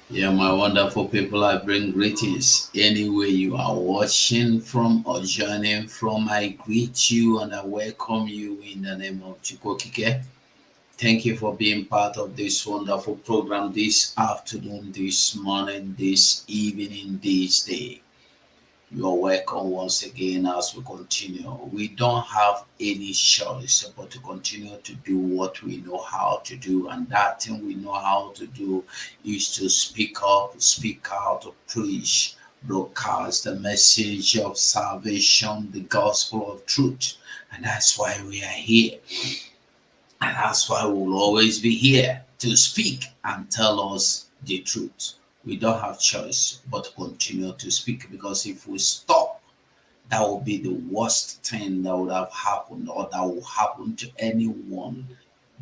Yeah, my wonderful people, I bring greetings anywhere you are watching from or joining from. I greet you and I welcome you in the name of Chukokike. Thank you for being part of this wonderful program this afternoon, this morning, this evening, this day. You're welcome once again as we continue. We don't have any choice but to continue to do what we know how to do, and that thing we know how to do is to speak up, speak out, to preach, broadcast the message of salvation, the gospel of truth. And that's why we are here. And that's why we'll always be here to speak and tell us the truth. We don't have choice but to continue to speak, because if we stop, that will be the worst thing that would have happened or that will happen to anyone.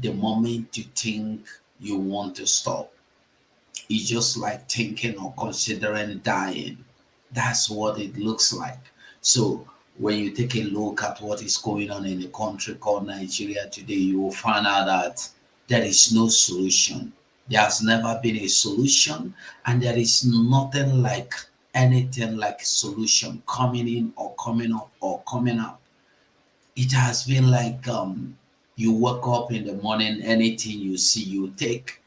The moment you think you want to stop, it's just like thinking or considering dying. That's what it looks like. So when you take a look at what is going on in a country called Nigeria today, you will find out that there is no solution. There has never been a solution, and there is nothing like anything like solution coming in or coming up or coming out. It has been like you wake up in the morning, anything you see, you take.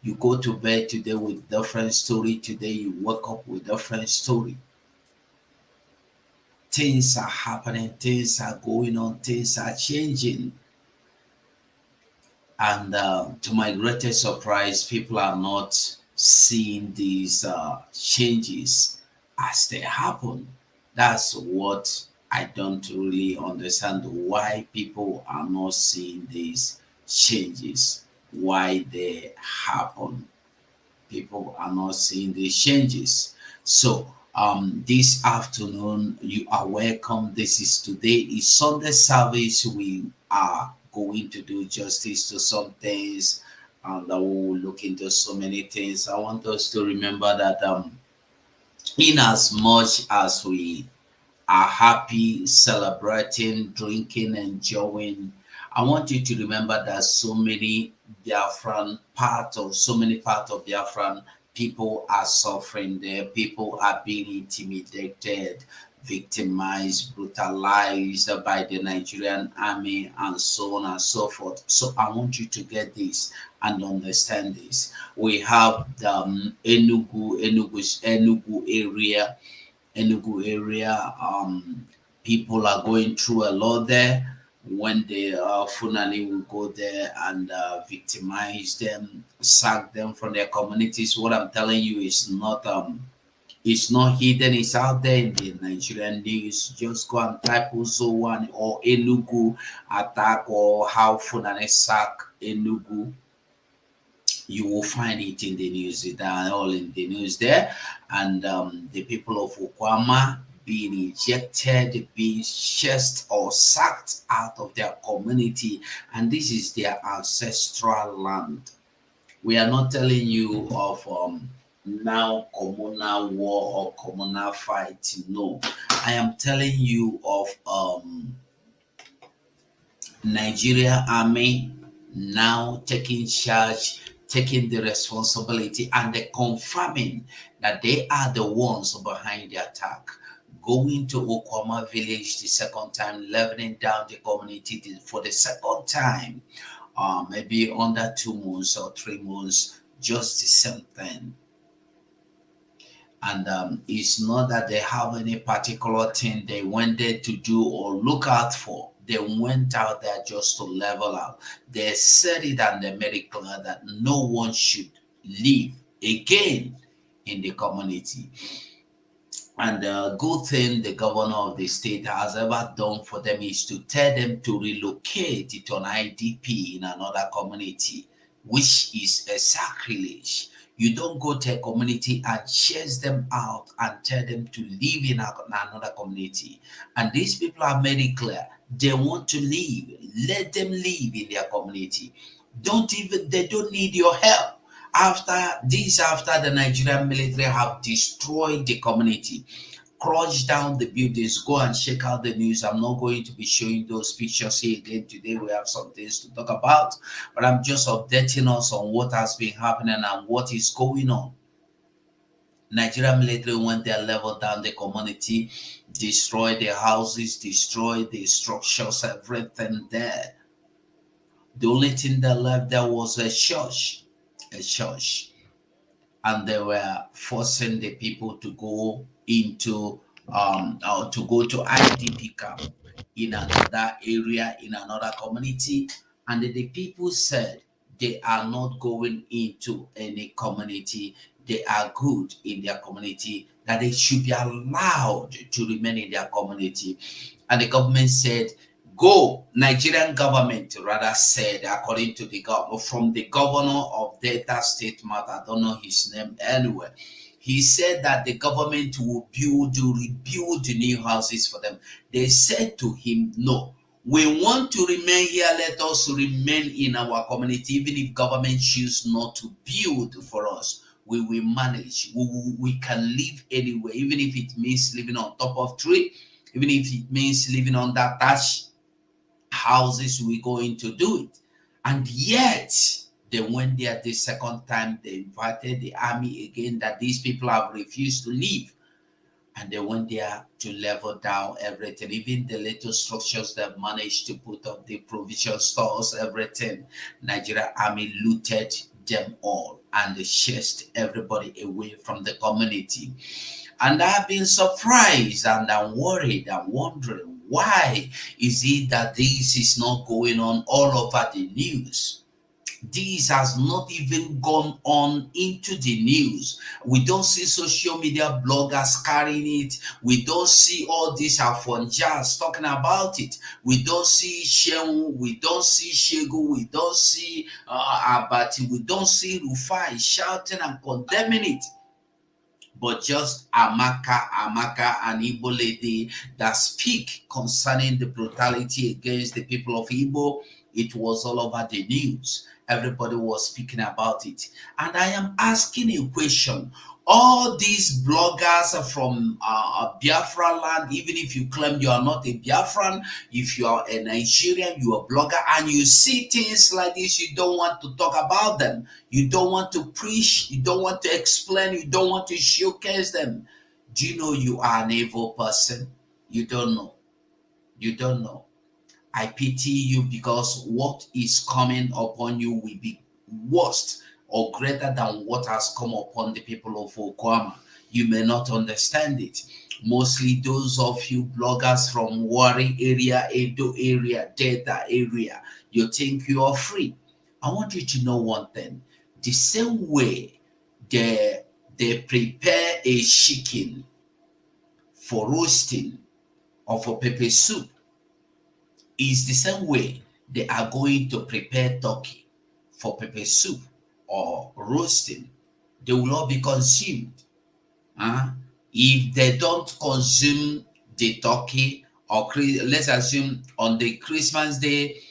You go to bed today with different story. Today you wake up with different story. Things are happening, things are going on, things are changing. And to my greatest surprise, people are not seeing these changes as they happen. That's what I don't really understand, why people are not seeing these changes, why they happen. People are not seeing these changes. So this afternoon you are welcome. This is today is Sunday service. We are going to do justice to some things, and we will look into so many things. I want us to remember that in as much as we are happy, celebrating, drinking, enjoying, I want you to remember that so many part of Biafran people are suffering there. People are being intimidated, victimized, brutalized by the Nigerian army, and so on and so forth. So I want you to get this and understand this. We have the Enugu area. People are going through a lot there. When the Funani will go there and victimize them, sack them from their communities. What I'm telling you is it's not hidden. It's out there in the Nigerian news. Just go and type also one or Enugu attack or how Funani sack Enugu. You will find it in the news. It are all in the news there. And the people of Okama being ejected, being chased or sacked out of their community. And this is their ancestral land. We are not telling you of now communal war or communal fight. No, I am telling you of Nigeria Army now taking charge, taking the responsibility, and they confirming that they are the ones behind the attack. Going to Okama village the second time, leveling down the community for the second time, maybe under 2 months or 3 months, just the same thing. And it's not that they have any particular thing they went there to do or look out for. They went out there just to level out. They said it and they made it clear that no one should live again in the community. And the good thing the governor of the state has ever done for them is to tell them to relocate to an IDP in another community, which is a sacrilege. You don't go to a community and chase them out and tell them to live in another community. And these people have made it clear they want to live. Let them live in their community. They don't need your help. After the Nigerian military have destroyed the community, crush down the buildings. Go and check out the news. I'm not going to be showing those pictures here again today. We have some things to talk about, but I'm just updating us on what has been happening and what is going on. Nigerian military went there, leveled down the community, destroyed the houses, destroyed the structures, everything there. The only thing that left there was a church, and they were forcing the people to go into to go to IDP camp in another area, in another community, and the people said they are not going into any community. They are good in their community, that they should be allowed to remain in their community. And the government said, go. Nigerian government rather said, according to the government, from the governor of Delta State, I don't know his name anyway. He said that the government will rebuild new houses for them. They said to him, no, we want to remain here. Let us remain in our community. Even if government choose not to build for us, we will manage. We can live anywhere, even if it means living on top of tree, even if it means living on that thatch houses, we're going to do it. And yet they went there the second time. They invited the army again, that these people have refused to leave, and they went there to level down everything. Even the little structures that managed to put up, the provision stores, everything, Nigerian army looted them all and they chased everybody away from the community. And I've been surprised and I'm worried and wondering, why is it that this is not going on all over the news? This has not even gone on into the news. We don't see social media bloggers carrying it. We don't see all these Afonjas talking about it. We don't see Shehu. We don't see Shegu. We don't see Abati. We don't see Rufai shouting and condemning it. But just Amaka, an Igbo lady that speak concerning the brutality against the people of Igbo, it was all over the news. Everybody was speaking about it. And I am asking a question. All these bloggers from Biafra land, even if you claim you are not a Biafran, if you are a Nigerian, you are a blogger, and you see things like this, you don't want to talk about them. You don't want to preach. You don't want to explain. You don't want to showcase them. Do you know you are an evil person? You don't know. You don't know. I pity you, because what is coming upon you will be worse or greater than what has come upon the people of Okama. You may not understand it. Mostly those of you bloggers from Wari area, Edo area, Delta area, you think you are free. I want you to know one thing. The same way they prepare a chicken for roasting or for pepper soup, is the same way they are going to prepare turkey for pepper soup or roasting. They will all be consumed. If they don't consume the turkey, or let's assume on the Christmas day,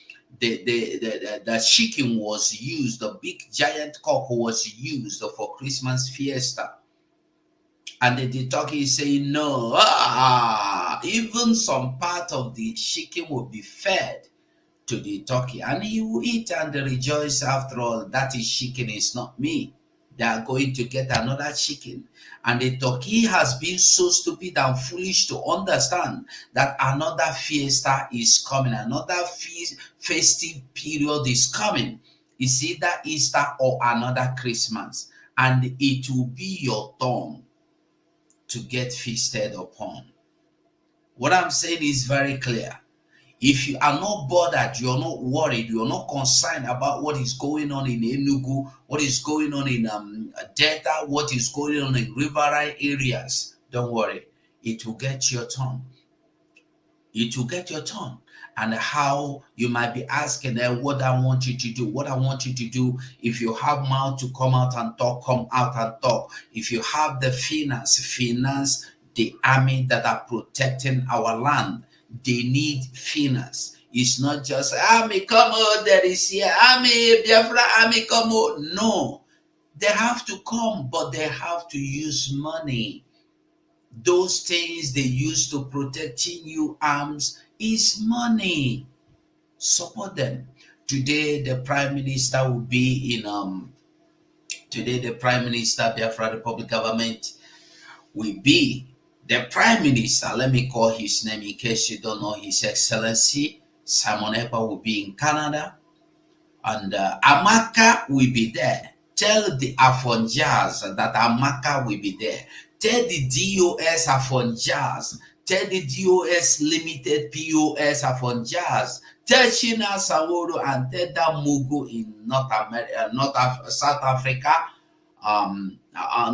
the chicken was used, the big giant cock was used for Christmas fiesta, and the turkey is saying no, even some part of the chicken will be fed to the turkey, and he will eat and rejoice. After all, that is chicken, is not me. They are going to get another chicken. And the turkey has been so stupid and foolish to understand that another fiesta is coming, another festive period is coming. It's either Easter or another Christmas, and it will be your turn to get feasted upon. What I'm saying is very clear. If you are not bothered, you're not worried, you're not concerned about what is going on in Enugu, what is going on in Delta, what is going on in riverine areas, don't worry. It will get your turn. It will get your turn. And how you might be asking, what I want you to do, what I want you to do. If you have mouth to come out and talk, come out and talk. If you have the finance the army that are protecting our land. They need finance. It's not just army come out, there is here army, Biafra army come out. No, they have to come, but they have to use money. Those things they use to protecting you arms is money. Support them. Today the Prime Minister will be in today the Prime Minister Biafra Republic government will be the Prime Minister. Let me call his name in case you don't know. His Excellency Simon Epa will be in Canada, and Amaka will be there. Tell the Afonjas that Amaka will be there. Tell the DOS Afonjas. Tell the DOS Limited POS Afonjas. Tell China Sowore and tell that Mugu in South Africa,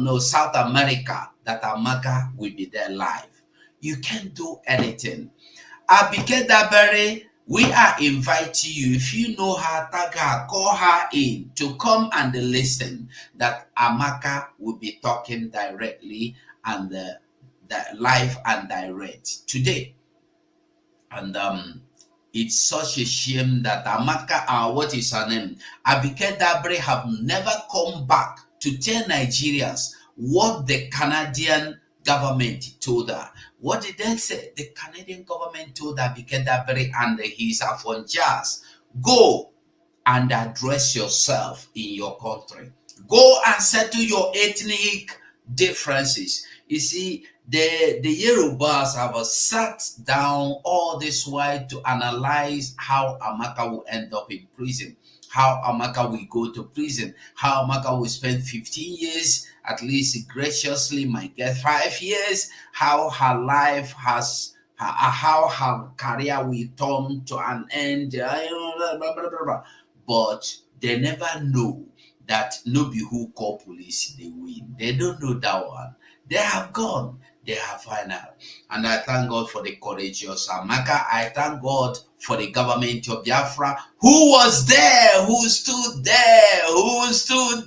no, South America, that Amaka will be there live. You can't do anything. Abike Dabere, we are inviting you. If you know her, tag her, call her in to come and listen. That Amaka will be talking directly and live and direct today. And it's such a shame that Amaka, what is her name? Abike Dabere have never come back to tell Nigerians what the Canadian government told her. What did they say? The Canadian government told Abike Dabere and his Afonjas, go and address yourself in your country. Go and settle your ethnic differences. You see, the Yorubas have sat down all this while to analyze how Amaka will end up in prison, how Amaka will go to prison, how Amaka will spend 15 years, at least graciously might get 5 years, how her life has, how her career will turn to an end, blah, blah, blah, blah. But they never know that no be who call police, they win. They don't know that one. They have gone. They have found out. And I thank God for the courageous Amaka. I thank God for the government of Biafra who was there, who stood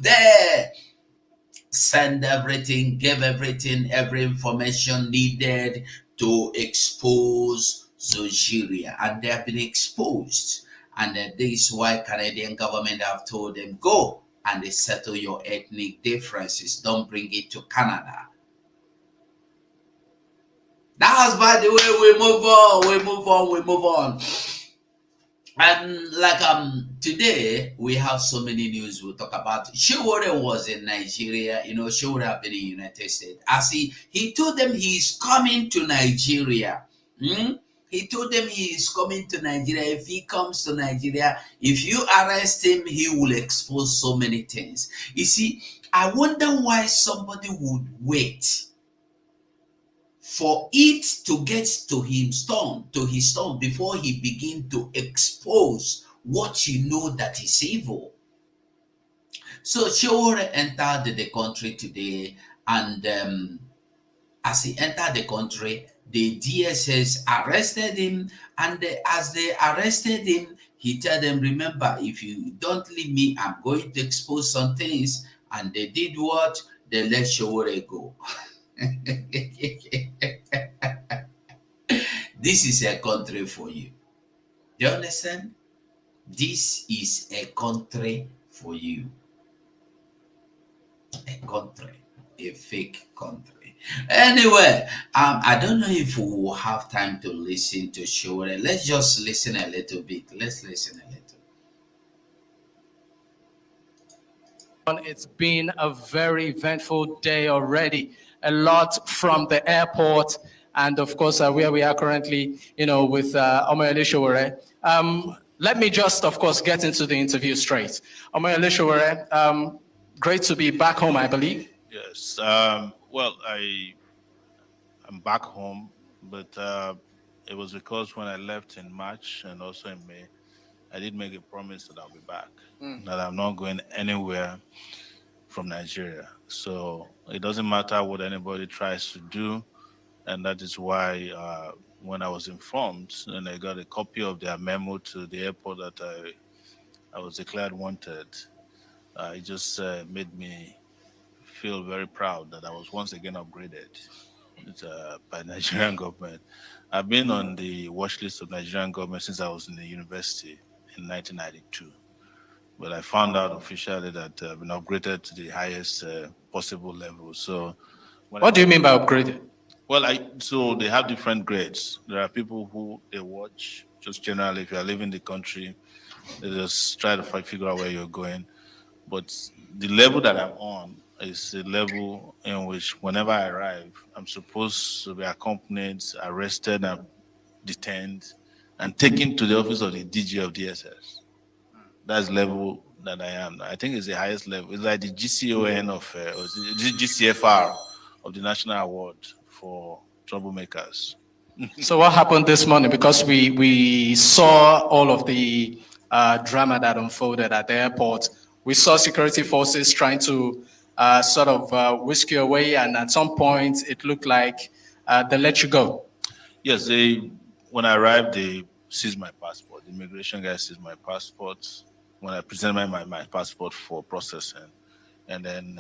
there, send everything, give everything, every information needed to expose Nigeria. And they have been exposed. And this is why Canadian government have told them, go and they settle your ethnic differences. Don't bring it to Canada. That's by the way, we move on. And like today we have so many news we'll talk about. Sowore was in Nigeria, you know, Sowore have been in the United States. As he told them he's coming to Nigeria. He told them he is coming to Nigeria. If he comes to Nigeria, if you arrest him, he will expose so many things. You see, I wonder why somebody would wait for it to get to his stone before he begin to expose what you know that is evil. So Sowore entered the country today, and as he entered the country, the DSS arrested him, and as they arrested him, he told them, remember, if you don't leave me, I'm going to expose some things. And they did what? They let Sowore go. This is a country for you. Do you understand? This is a country for you. A country, a fake country. Anyway, I don't know if we will have time to listen to Sowore. Let's just listen a little bit. Let's listen a little. It's been a very eventful day already. A lot from the airport, and of course, where we are currently, you know, with Omoyele Sowore. Let me just, of course, get into the interview straight. Omoyele Sowore, great to be back home, I believe. Yes. Well, I'm back home, but it was because when I left in March and also in May, I did make a promise that I'll be back, that I'm not going anywhere from Nigeria. So it doesn't matter what anybody tries to do. And that is why when I was informed and I got a copy of their memo to the airport that I was declared wanted, it just made me feel very proud that I was once again upgraded by Nigerian government. I've been on the watch list of Nigerian government since I was in the university in 1992. But I found out officially that I've been upgraded to the highest possible level. So, what do you mean by upgraded? Well, so they have different grades. There are people who they watch. Just generally, if you are leaving the country, they just try to figure out where you're going. But the level that I'm on is the level in which, whenever I arrive, I'm supposed to be accompanied, arrested, and detained, and taken to the office of the DG of DSS. That's the level that I am. I think it's the highest level. It's like the GCON or the GCFR of the National Award for Troublemakers. So what happened this morning? Because we saw all of the drama that unfolded at the airport. We saw security forces trying to sort of whisk you away, and at some point it looked like they let you go. Yes, when I arrived, they seized my passport. The immigration guy seized my passport when I presented my passport for processing. And then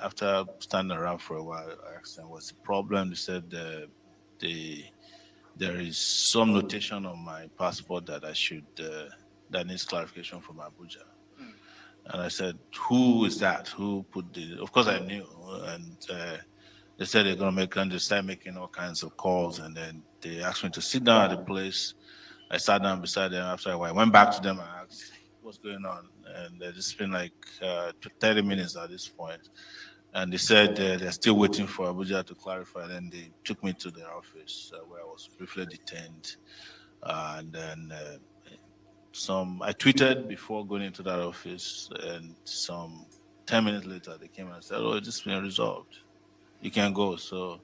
after standing around for a while, I asked them what's the problem. They said there is some notation on my passport that that needs clarification from Abuja. And I said, who is that? Who put the? Of course, I knew, and they said they're gonna make, and they started making all kinds of calls, and then they asked me to sit down at the place. I sat down beside them. After a while, I went back to them and asked, "What's going on?" And it's been like 30 minutes at this point, and they said they're still waiting for Abuja to clarify. Then they took me to their office where I was briefly detained, and then I tweeted before going into that office, and some 10 minutes later they came and said, "Oh, it's just been resolved. You can go." So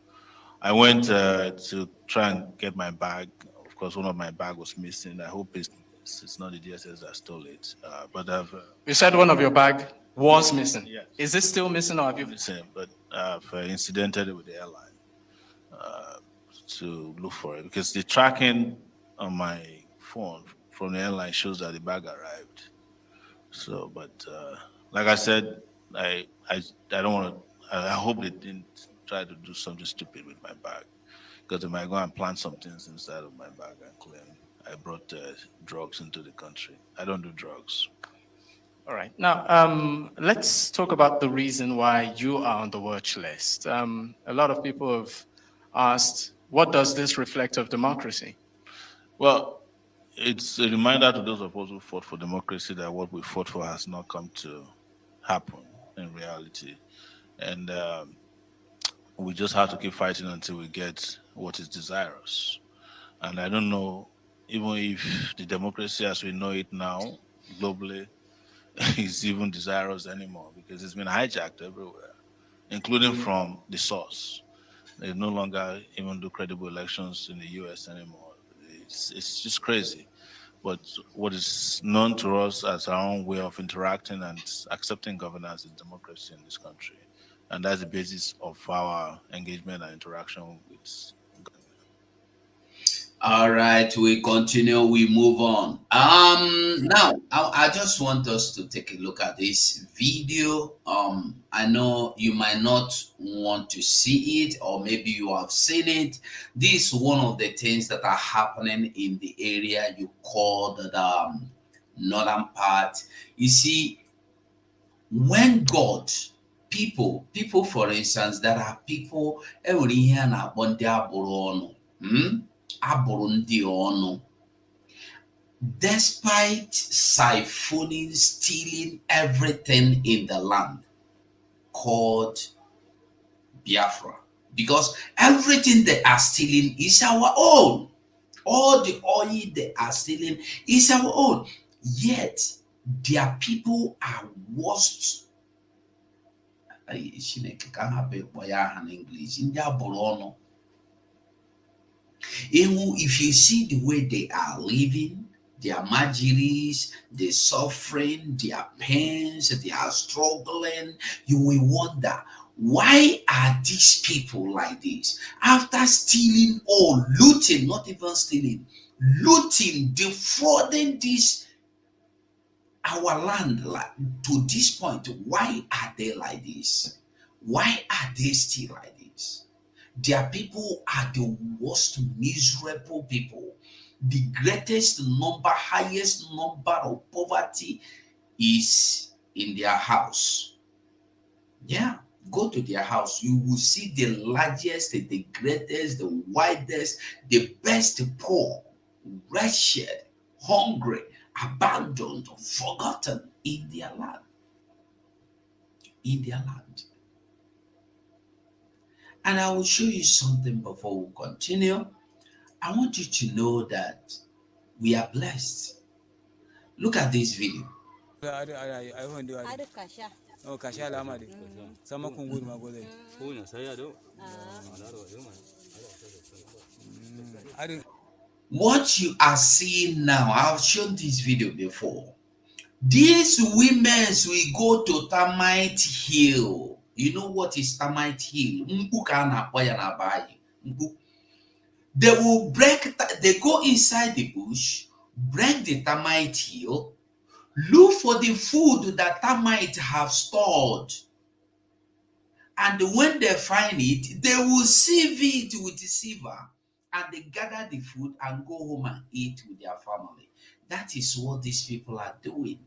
I went to try and get my bag. Of course, one of my bag was missing. I hope it's not the DSS that stole it. But I've You said one of your bag was missing. Yes. Is it still missing, or have you? missing, but I've incidented it with the airline to look for it, because the tracking on my phone from the airline shows that the bag arrived. So, but like I said, I don't want to. I hope they didn't try to do something stupid with my bag, because they might go and plant some things inside of my bag and claim I brought drugs into the country. I don't do drugs. All right. Now, let's talk about the reason why you are on the watch list. A lot of people have asked, what does this reflect of democracy? Well, it's a reminder to those of us who fought for democracy that what we fought for has not come to happen in reality. And we just have to keep fighting until we get what is desirous. And I don't know, even if the democracy as we know it now, globally, is even desirous anymore, because it's been hijacked everywhere, including from the source. They no longer even do credible elections in the US anymore. It's just crazy. But what is known to us as our own way of interacting and accepting governance is democracy in this country. And that's the basis of our engagement and interaction with government. All right, we continue, we move on. Now I just want us to take a look at this video. I know you might not want to see it, or maybe you have seen it. This is one of the things that are happening in the area you call the northern part. You see, when God, people, for instance, there are people every year na ndị agbụrụ ọnụ. Agbụrụ ndị ọnụ. Despite siphoning, stealing everything in the land called Biafra, because everything they are stealing is our own. All the oil they are stealing is our own. Yet their people are worst. Chineke ka ha be kpọ ya aha n'English, ndị agbụrụ ọnụ. If you see the way they are living, their marginaries, their suffering, their pains, they are struggling, you will wonder, why are these people like this? After stealing or looting, not even stealing, looting, defrauding this our land like to this point, why are they like this? Why are they still like this? Their people are the most miserable people. The greatest number, highest number of poverty is in their house. Yeah, Go to their house, you will see the largest, the greatest, the widest, the best poor, wretched, hungry, abandoned, forgotten in their land. In their land. And I will show you something before we continue. I want you to know that we are blessed. Look at this video. What you are seeing now, I've shown this video before. These women will go to Termite Hill. You know what is Termite Hill? They will they go inside the bush, break the termite hill, look for the food that termites have stored. And when they find it, they will sieve it with silver, and they gather the food and go home and eat with their family. That is what these people are doing.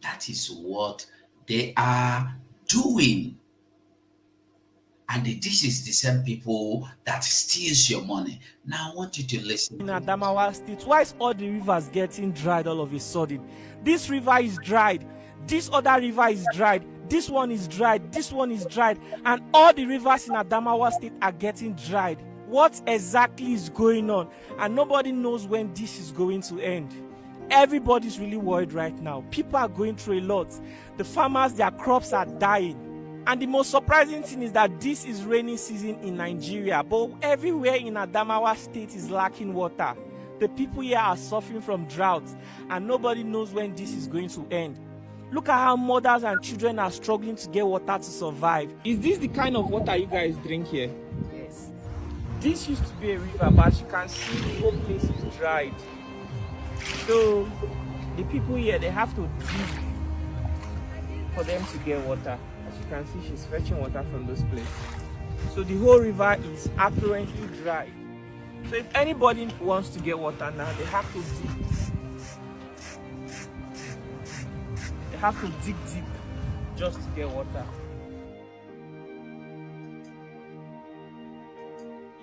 That is what they are doing. And this is the same people that steals your money. Now I want you to listen. In Adamawa State, why is all the rivers getting dried all of a sudden? This river is dried. This other river is dried. This one is dried. This one is dried. And all the rivers in Adamawa State are getting dried. What exactly is going on? And nobody knows when this is going to end. Everybody's really worried right now. People are going through a lot. The farmers, their crops are dying. And the most surprising thing is that this is rainy season in Nigeria, but everywhere in Adamawa State is lacking water. The people here are suffering from drought, and nobody knows when this is going to end. Look at how mothers and children are struggling to get water to survive. Is this the kind of water you guys drink here? Yes. This used to be a river, but you can see the whole place is dried. So the people here, they have to dig for them to get water. As you can see, she's fetching water from this place. So the whole river is apparently dry. So if anybody wants to get water now, they have to dig. They have to dig deep just to get water.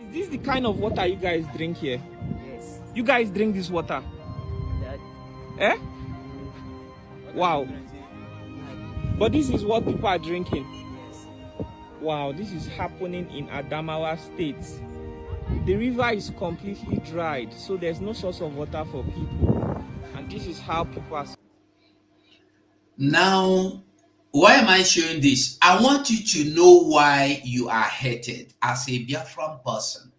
Is this the kind of water you guys drink here? Yes. You guys drink this water? That, Eh? Wow. But this is what people are drinking. yes. Wow, this is happening in Adamawa State. The river is completely dried, so there's no source of water for people. And this is how people are. Now, why am I showing this? I want you to know why you are hated as a Biafran person.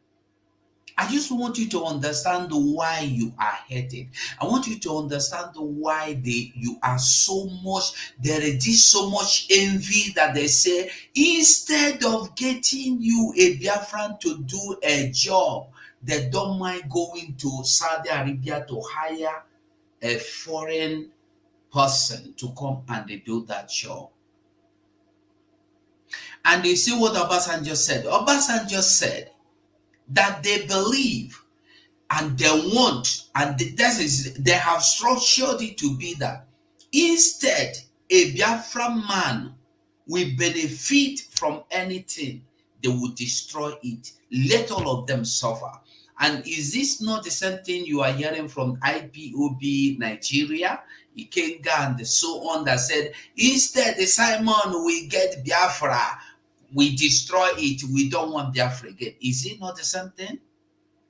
I just want you to understand why you are hated. I want you to understand why you are so much, there is this so much envy that they say, instead of getting you a Biafran to do a job, they don't mind going to Saudi Arabia to hire a foreign person to come and they do that job. And you see what Obasanjo said? Obasanjo said that they believe and they want, and they have structured it to be that instead a Biafran man will benefit from anything, they will destroy it. Let all of them suffer. And is this not the same thing you are hearing from IPOB Nigeria, Ikenga, and so on, that said, instead the Simon we get Biafra, we destroy it, we don't want Biafra again. Is it not the same thing?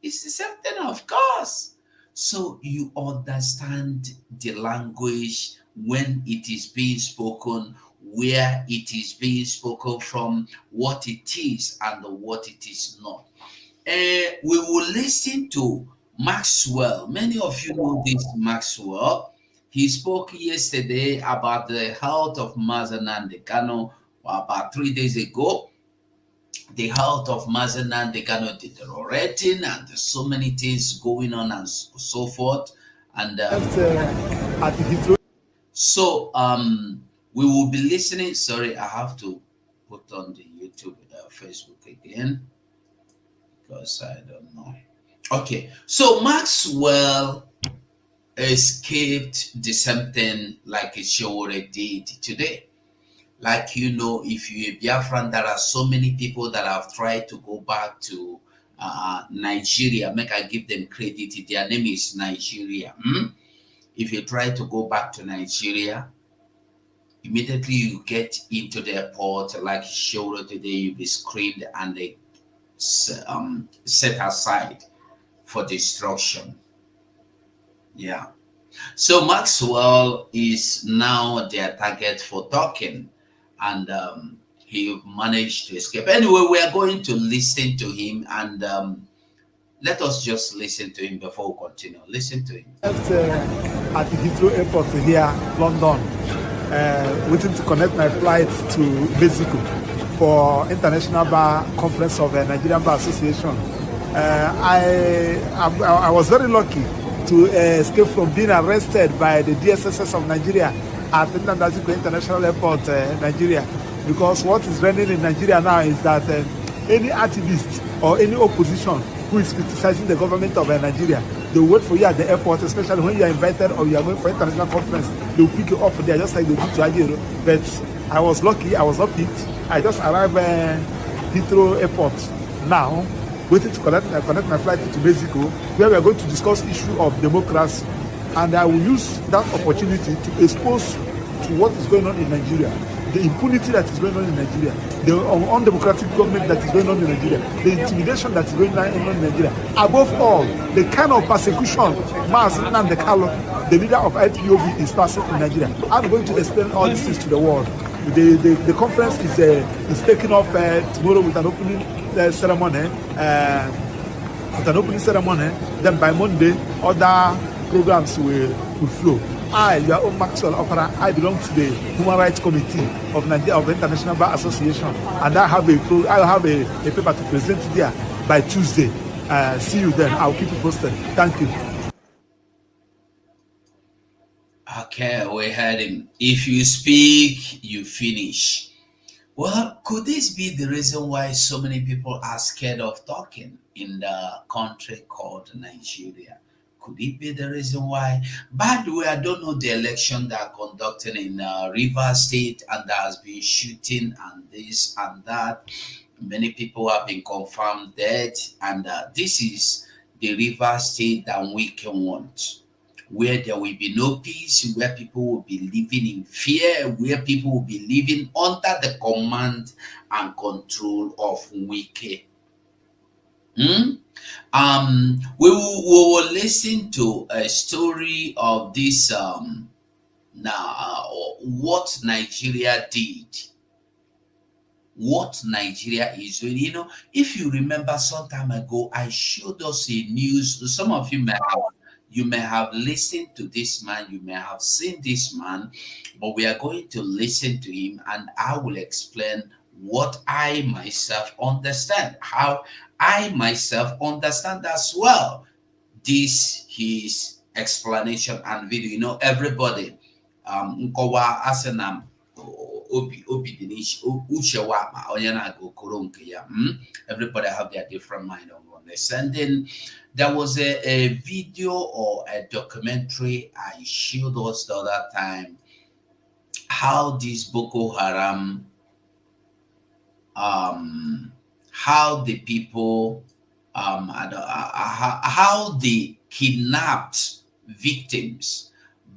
It's the same thing, of course. So you understand the language when it is being spoken, where it is being spoken from, what it is and what it is not. We will listen to Maxwell. Many of you know this Maxwell. He spoke yesterday about the health of Mazen Dekano about 3 days ago. The health of Mazen Dekano deteriorating, and there's so many things going on and so forth. And so we will be listening. Sorry, I have to put on the YouTube, Facebook again, because I don't know. Okay, so Maxwell escaped the same thing like Sowore did today. Like, you know, if you're a Biafran, there are so many people that have tried to go back to Nigeria. Make I give them credit. Their name is Nigeria. If you try to go back to Nigeria, immediately you get into the airport, like Sowore today, you'll be screened and they set aside for destruction. Yeah. So Maxwell is now their target for talking, and he managed to escape. Anyway, we are going to listen to him, and let us just listen to him before we continue. Listen to him. At the Heathrow Airport here, London, waiting to connect my flight to Mexico for International Bar Conference of the Nigerian Bar Association. I was very lucky to escape from being arrested by the DSSS of Nigeria at International Airport, Nigeria. Because what is running in Nigeria now is that any activist or any opposition who is criticizing the government of Nigeria, they will wait for you at the airport, especially when you are invited or you are going for international conference. They will pick you up there just like they do to Ajero. But I was lucky, I was not picked. I just arrived at Heathrow Airport now, waiting to connect my flight to Mexico, where we are going to discuss issue of democracy. And I will use that opportunity to expose to what is going on in Nigeria, the impunity that is going on in Nigeria, the undemocratic government that is going on in Nigeria, the intimidation that is going on in Nigeria. Above all, the kind of persecution Maaz Nnamdi Kanu, the leader of IPOB, is passing in Nigeria. I'm going to explain all these things to the world. The conference is taking off tomorrow with an opening ceremony. Then by Monday, other programs will flow. Your own Maxwell Opera, I belong to the Human Rights Committee of Nigeria, of the International Bar Association, and I have a paper to present there by Tuesday. See you then. I'll keep you posted. Thank you. Okay, we heard him. If you speak, you finish. Well, could this be the reason why so many people are scared of talking in the country called Nigeria? Could it be the reason why? By the way, I don't know the election that are conducting in Rivers State, and there has been shooting and this and that. Many people have been confirmed dead, and this is the Rivers State that we can want, where there will be no peace, where people will be living in fear, where people will be living under the command and control of wicked. We will listen to a story of this what Nigeria did, what Nigeria is doing. You know, if you remember some time ago, I showed us a news. Some of you may have listened to this man, you may have seen this man, but we are going to listen to him, and I will explain what I myself understand, how I myself understand as well this his explanation and video. You know, everybody everybody have their different mind on understanding. There was a video or a documentary I showed us the other time, how this Boko Haram, how the people, how they kidnapped victims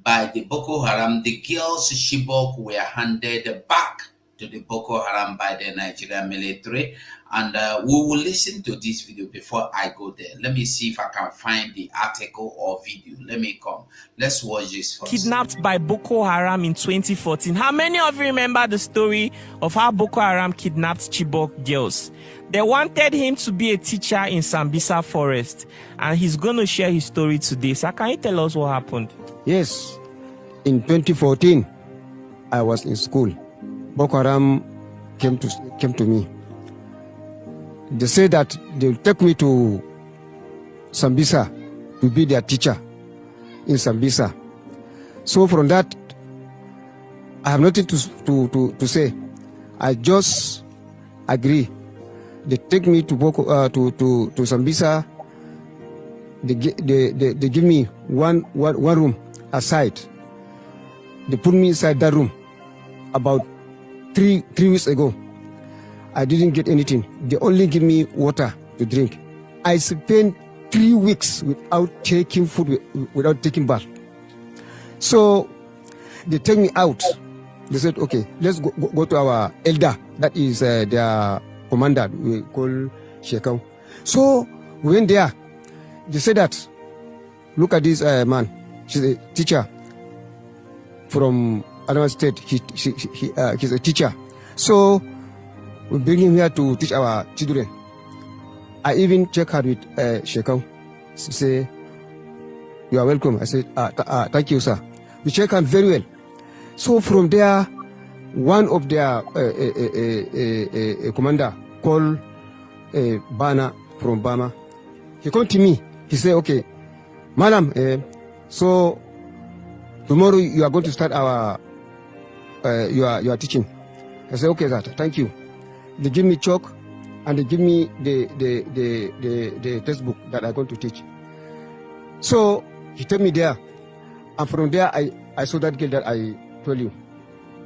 by the Boko Haram. The girls Chibok were handed back to the Boko Haram by the Nigerian military. And we will listen to this video before I go there. Let me see if I can find the article or video. Let me come. Let's watch this first. Kidnapped by Boko Haram in 2014. How many of you remember the story of how Boko Haram kidnapped Chibok girls? They wanted him to be a teacher in Sambisa forest, and he's going to share his story today. So can you tell us what happened? Yes, in 2014, I was in school. Boko Haram came to me. They said that they will take me to Sambisa to be their teacher in Sambisa. So from that, I have nothing to say. I just agree. They take me to Sambisa. they give me one room aside. They put me inside that room about three weeks ago. I didn't get anything. They only give me water to drink. I spent 3 weeks without taking food, without taking bath. So they take me out. They said, okay, let's go to our elder. That is their commander. We call Shekau. So we went there. They said that, look at this man. She's a teacher from Adamawa State. He's a teacher. So we bring him here to teach our children. I even check her with Shekau. She say, you are welcome. I said, thank you, sir. We check her very well. So from there, one of their commander called Bana from Bama. He come to me. He said, okay, madam, so tomorrow you are going to start our your teaching. I said, okay, sir, thank you. They give me chalk and they give me the textbook that I'm going to teach. So he took me there, and from there I saw that girl that I told you.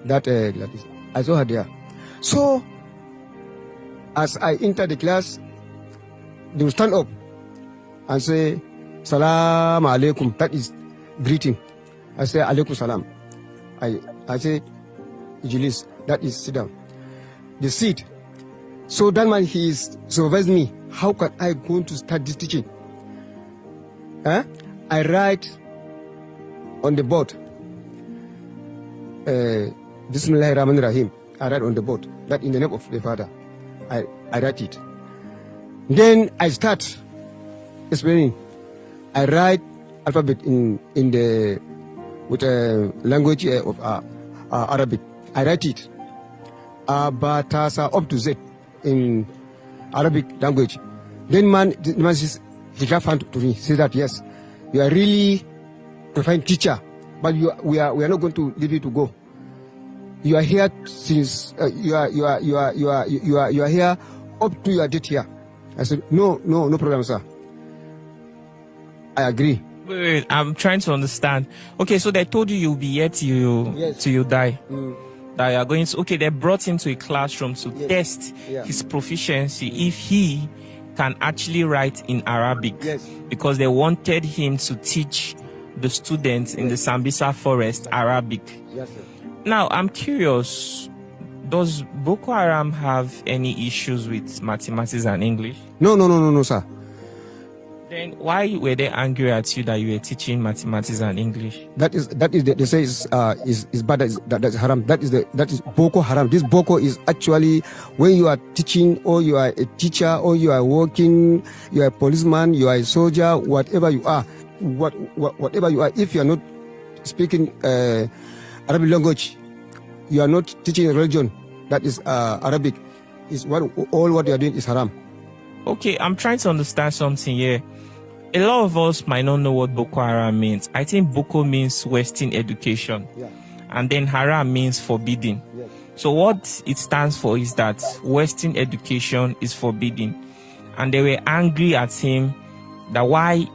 That I saw her there. So as I enter the class, they will stand up and say, Salam alaikum. That is greeting. I say, alaikum salam. I say, Ijlis. That is sit down. They sit. So that man, he is supervised me. How can I go to start this teaching? I write on the board. Bismillahirrahmanirrahim. I write on the board that in the name of the Father. I write it. Then I start explaining. I write alphabet in the with a language of Arabic. I write it. Batasa up to Z in Arabic language. Then man says, he got hand to me. Says that yes, you are really a fine teacher, but we are not going to leave you to go. You are here since you are here up to your date here. I said no problem, sir. I agree. Wait, I'm trying to understand. Okay, so they told you you'll be here till you die. That you are going to, okay, they brought him to a classroom to test his proficiency if he can actually write in Arabic. Because they wanted him to teach the students in the Sambisa forest Arabic. Yes, sir. Now, I'm curious, does Boko Haram have any issues with mathematics and English? No, sir. Then why were they angry at you that you were teaching mathematics and English? They say is bad. That's haram. That is Boko Haram. This Boko is actually when you are teaching, or you are a teacher, or you are working, you are a policeman, you are a soldier, whatever you are, whatever you are. If you are not speaking Arabic language, you are not teaching a religion that is Arabic. Is all what you are doing is haram. Okay, I'm trying to understand something here. A lot of us might not know what Boko Haram means. I think Boko means Western education. And then Haram means forbidden. So what it stands for is that Western education is forbidden. And they were angry at him that why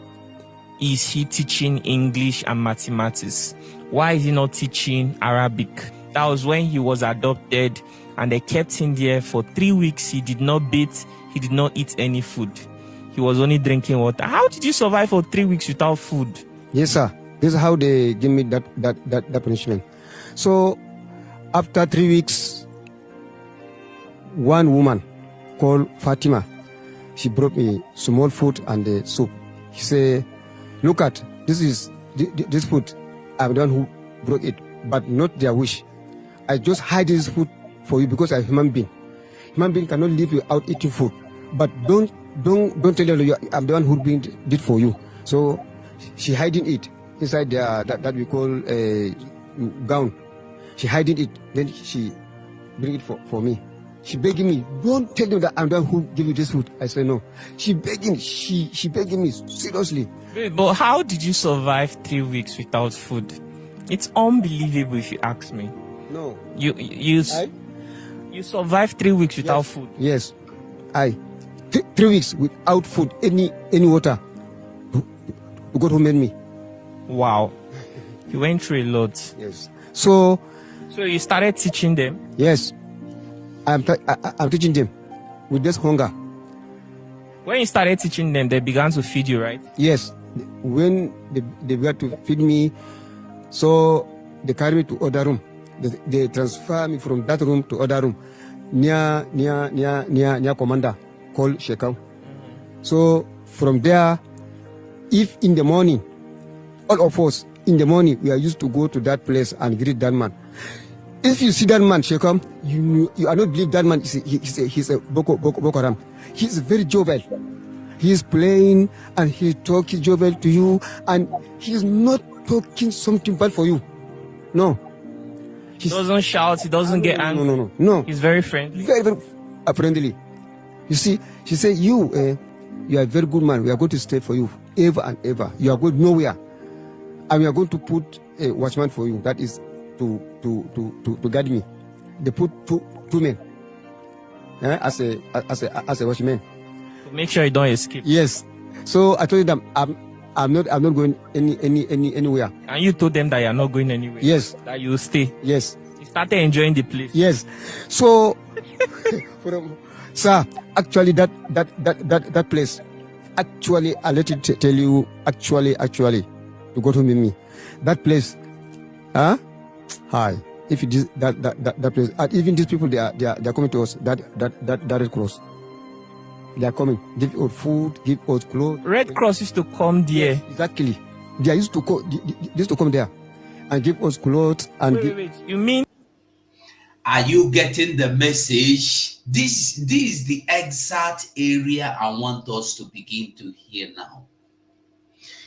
is he teaching English and mathematics? Why is he not teaching Arabic? That was when he was adopted and they kept him there for 3 weeks. He did not bathe. He did not eat any food. He was only drinking water. How did you survive for 3 weeks without food? Yes, sir. This is how they give me that punishment. So after 3 weeks, one woman called Fatima, she brought me small food and soup. She said, look at, this food. I'm the one who brought it, but not their wish. I just hide this food for you because I'm a human being. Human being cannot live without eating food. But don't tell them I'm the one who did for you. So she hiding it inside that we call a gown. She hiding it. Then she bring it for me. She begging me, don't tell them that I'm the one who give you this food. I said no. She begging me seriously. But how did you survive 3 weeks without food? It's unbelievable if you ask me. No. You survived 3 weeks without food. Yes. 3 weeks without food, any water. God who made me. Wow. You went through a lot. Yes. So you started teaching them? yes, I'm teaching them with this hunger. When you started teaching them, they began to feed you, right? Yes. When they began to feed me, so they carry me to other room. They transfer me from that room to other room near commander called Shekau. So from there, if in the morning, all of us in the morning, we are used to go to that place and greet that man. If you see that man, Shekau, you are not believe that man he's a Boko Haram. He's very jovial. He's playing and he talking jovial to you, and he's not talking something bad for you. No. He doesn't shout, he doesn't get angry. No. He's very friendly. Very, very friendly. You see, she said, you are a very good man. We are going to stay for you ever and ever. You are going nowhere. And we are going to put a watchman for you. That is to guide me. They put two men as a watchman. To make sure you don't escape. Yes. So I told them I'm not going anywhere. And you told them that you are not going anywhere. Yes. That you will stay. Yes. You started enjoying the place. Yes. So sir, actually that place, actually I let it tell you, actually to go to me. That place, hi. If it is that place, and even these people they are coming to us, that Red Cross. They are coming, give us food, give us clothes. Red Cross used to come there. Yes, exactly. They used to come there and give us clothes and wait. You mean? Are you getting the message? This is the exact area I want us to begin to hear now.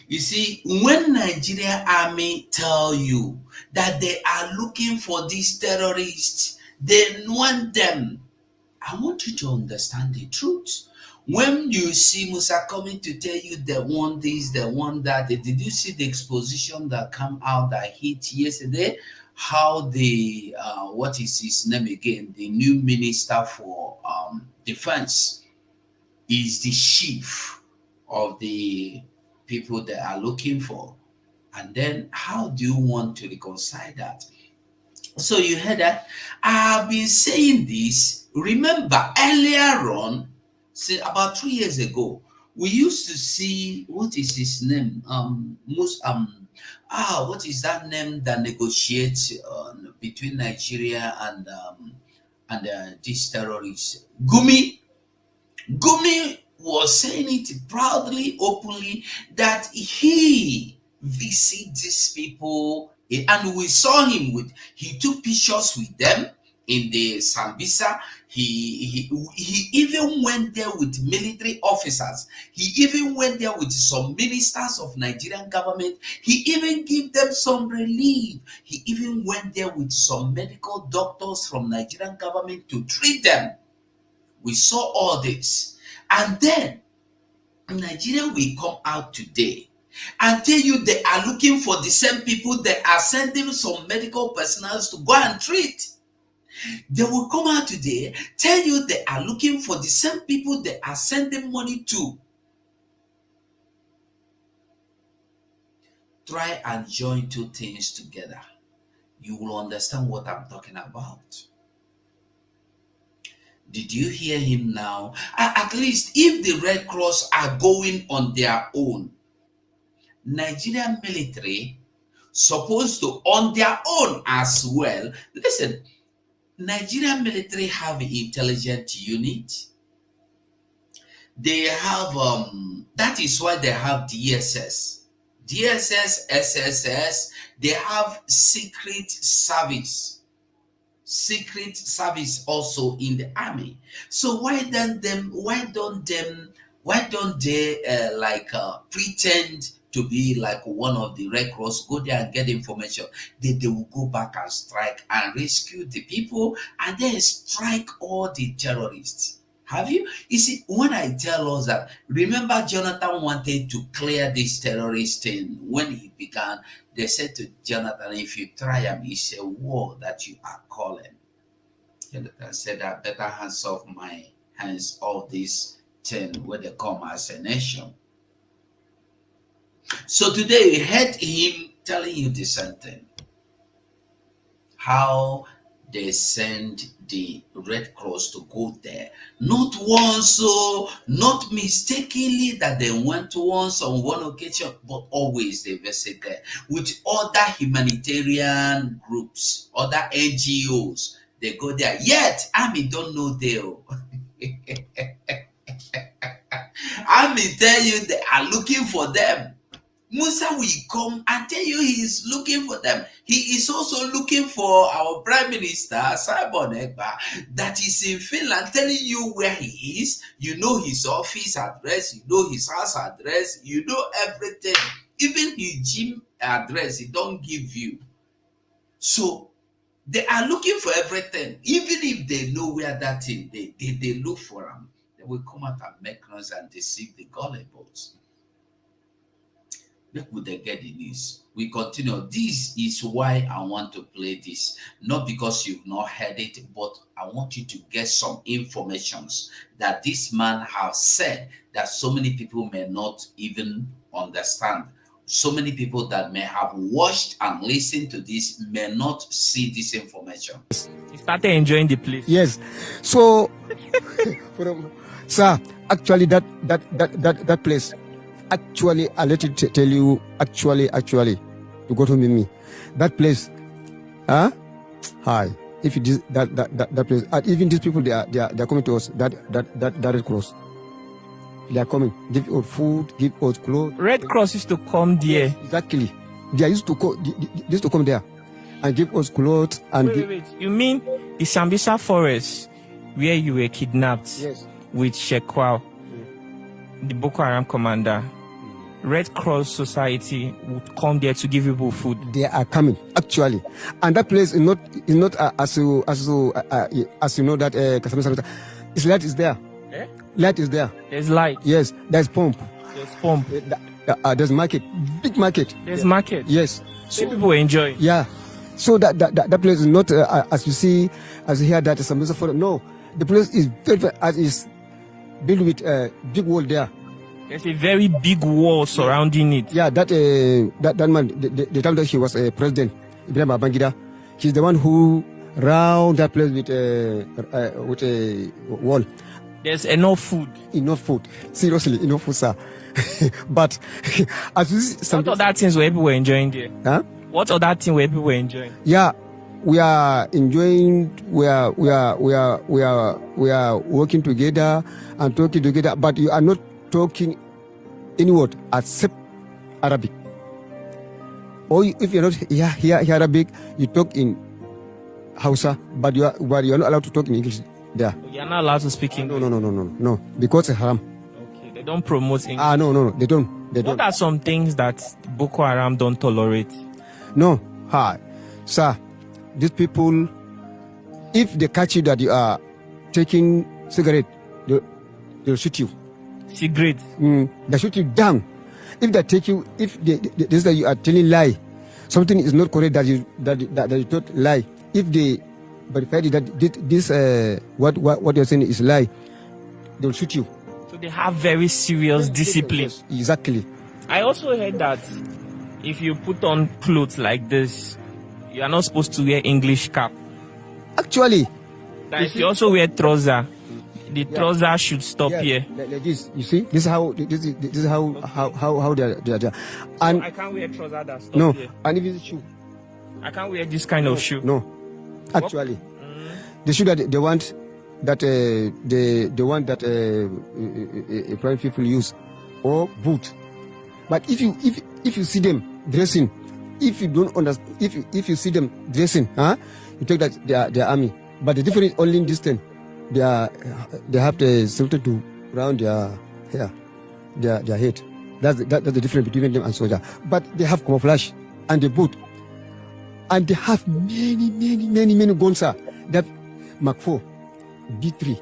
You see, when Nigerian army tell you that they are looking for these terrorists, they want them. I want you to understand the truth. When you see Musa coming to tell you they want this, they want that, did you see the exposition that come out that hit yesterday? How the, what is his name again? The new minister for defense is the chief of the people they are looking for. And then how do you want to reconcile that? So you heard that? I've been saying this. Remember earlier on, say about 3 years ago, we used to see, what is his name? What is that name that negotiates between Nigeria and these terrorists? Gumi was saying it proudly, openly, that he visited these people, and we saw him he took pictures with them in the Sambisa. He even went there with military officers. He even went there with some ministers of Nigerian government. He even gave them some relief. He even went there with some medical doctors from Nigerian government to treat them. We saw all this. And then Nigeria will come out today and tell you they are looking for the same people they are sending some medical personnel to go and treat. They will come out today, tell you they are looking for the same people they are sending money to. Try and join two things together. You will understand what I'm talking about. Did you hear him now? At least if the Red Cross are going on their own, Nigerian military supposed to on their own as well. Listen, Nigerian military have an intelligence unit. They have that is why they have DSS, SSS. They have secret service also in the army. So why don't they pretend to be like one of the Red Cross, go there and get information? They will go back and strike and rescue the people and then strike all the terrorists. Have you? You see, when I tell us that, remember Jonathan wanted to clear this terrorist thing when he began. They said to Jonathan, if you try him, it's a war that you are calling. Jonathan said, I better hands off this thing when they come as a nation. So today we heard him telling you the same thing. How they send the Red Cross to go there. Not once, so not mistakenly that they went once on one occasion, but always they visit there with other humanitarian groups, other NGOs. They go there. Yet, Army don't know they. Army tell you they are looking for them. Musa will come and tell you he is looking for them. He is also looking for our Prime Minister, Simon Egba, that is in Finland, telling you where he is. You know his office address, you know his house address, you know everything. Even his gym address, he don't give you. So they are looking for everything. Even if they know where that thing, they look for them. They will come out and make noise and deceive the gullibles. Look what they get the news. We continue. This is why I want to play this. Not because you've not heard it, but I want you to get some informations that this man has said that so many people may not even understand. So many people that may have watched and listened to this may not see this information. You started enjoying the place. Yes. So, sir, actually that place. Actually, I let you tell you. Actually, you go to me. That place, huh? Hi. If it is that place, even these people they are coming to us. That Red Cross, they are coming. Give us food, give us clothes. Red Cross used to come there. Yes, exactly. They used to come there and give us clothes and. Wait. You mean the Sambisa forest where you were kidnapped? Yes. With Shekwao, the Boko Haram commander. Red Cross Society would come there to give people food. They are coming actually, and that place is not as you know that its light is there. Eh? Light is there. There's light. Yes, there's pump. There's pump. There's market, big market. There's market. Yes. So people enjoy. Yeah. So that place is not as you see, as you hear that some for no. The place is very is built with a big wall there. There's a very big wall surrounding it. Yeah, that man, the time that he was a president, Ibrahim Babangida, he's the one who round that place with a wall. There's enough food. Enough food. Seriously, enough food, sir. But as you see, what other things were people enjoying there? Huh? What other thing were people enjoying? Yeah, we are enjoying. We are working together and talking together. But you are not talking any word except Arabic. Or if you're not here Arabic, you talk in Hausa, but you are not allowed to talk in English there. You're not allowed to speak English? No, because it's haram. Okay, they don't promote English. No, they don't. What are some things that Boko Haram don't tolerate? No, sir, these people, if they catch you that you are taking cigarette, they'll shoot you. Cigarette? They shoot you down. If they take you, if this that you are telling lie, something is not correct that you don't lie. If they verify that this what you're saying is lie, they'll shoot you. So they have very serious discipline. Exactly. I also heard that if you put on clothes like this, you are not supposed to wear English cap. Actually, that if you also wear trouser, the trouser should stop here. Like this, you see, this is how they are. And so I can't wear trouser that stop here. And if it's shoe, I can't wear this kind of shoe. No, actually, the shoe that they want that private people use, or boot. But if you see them dressing, if you don't understand, if you see them dressing, you take that they are army. But the difference only in this thing, they have the something to round their hair, their head. That's the difference between them and soldier. But they have camouflage and the boot, and they have many guns. They have Mark 4, B3,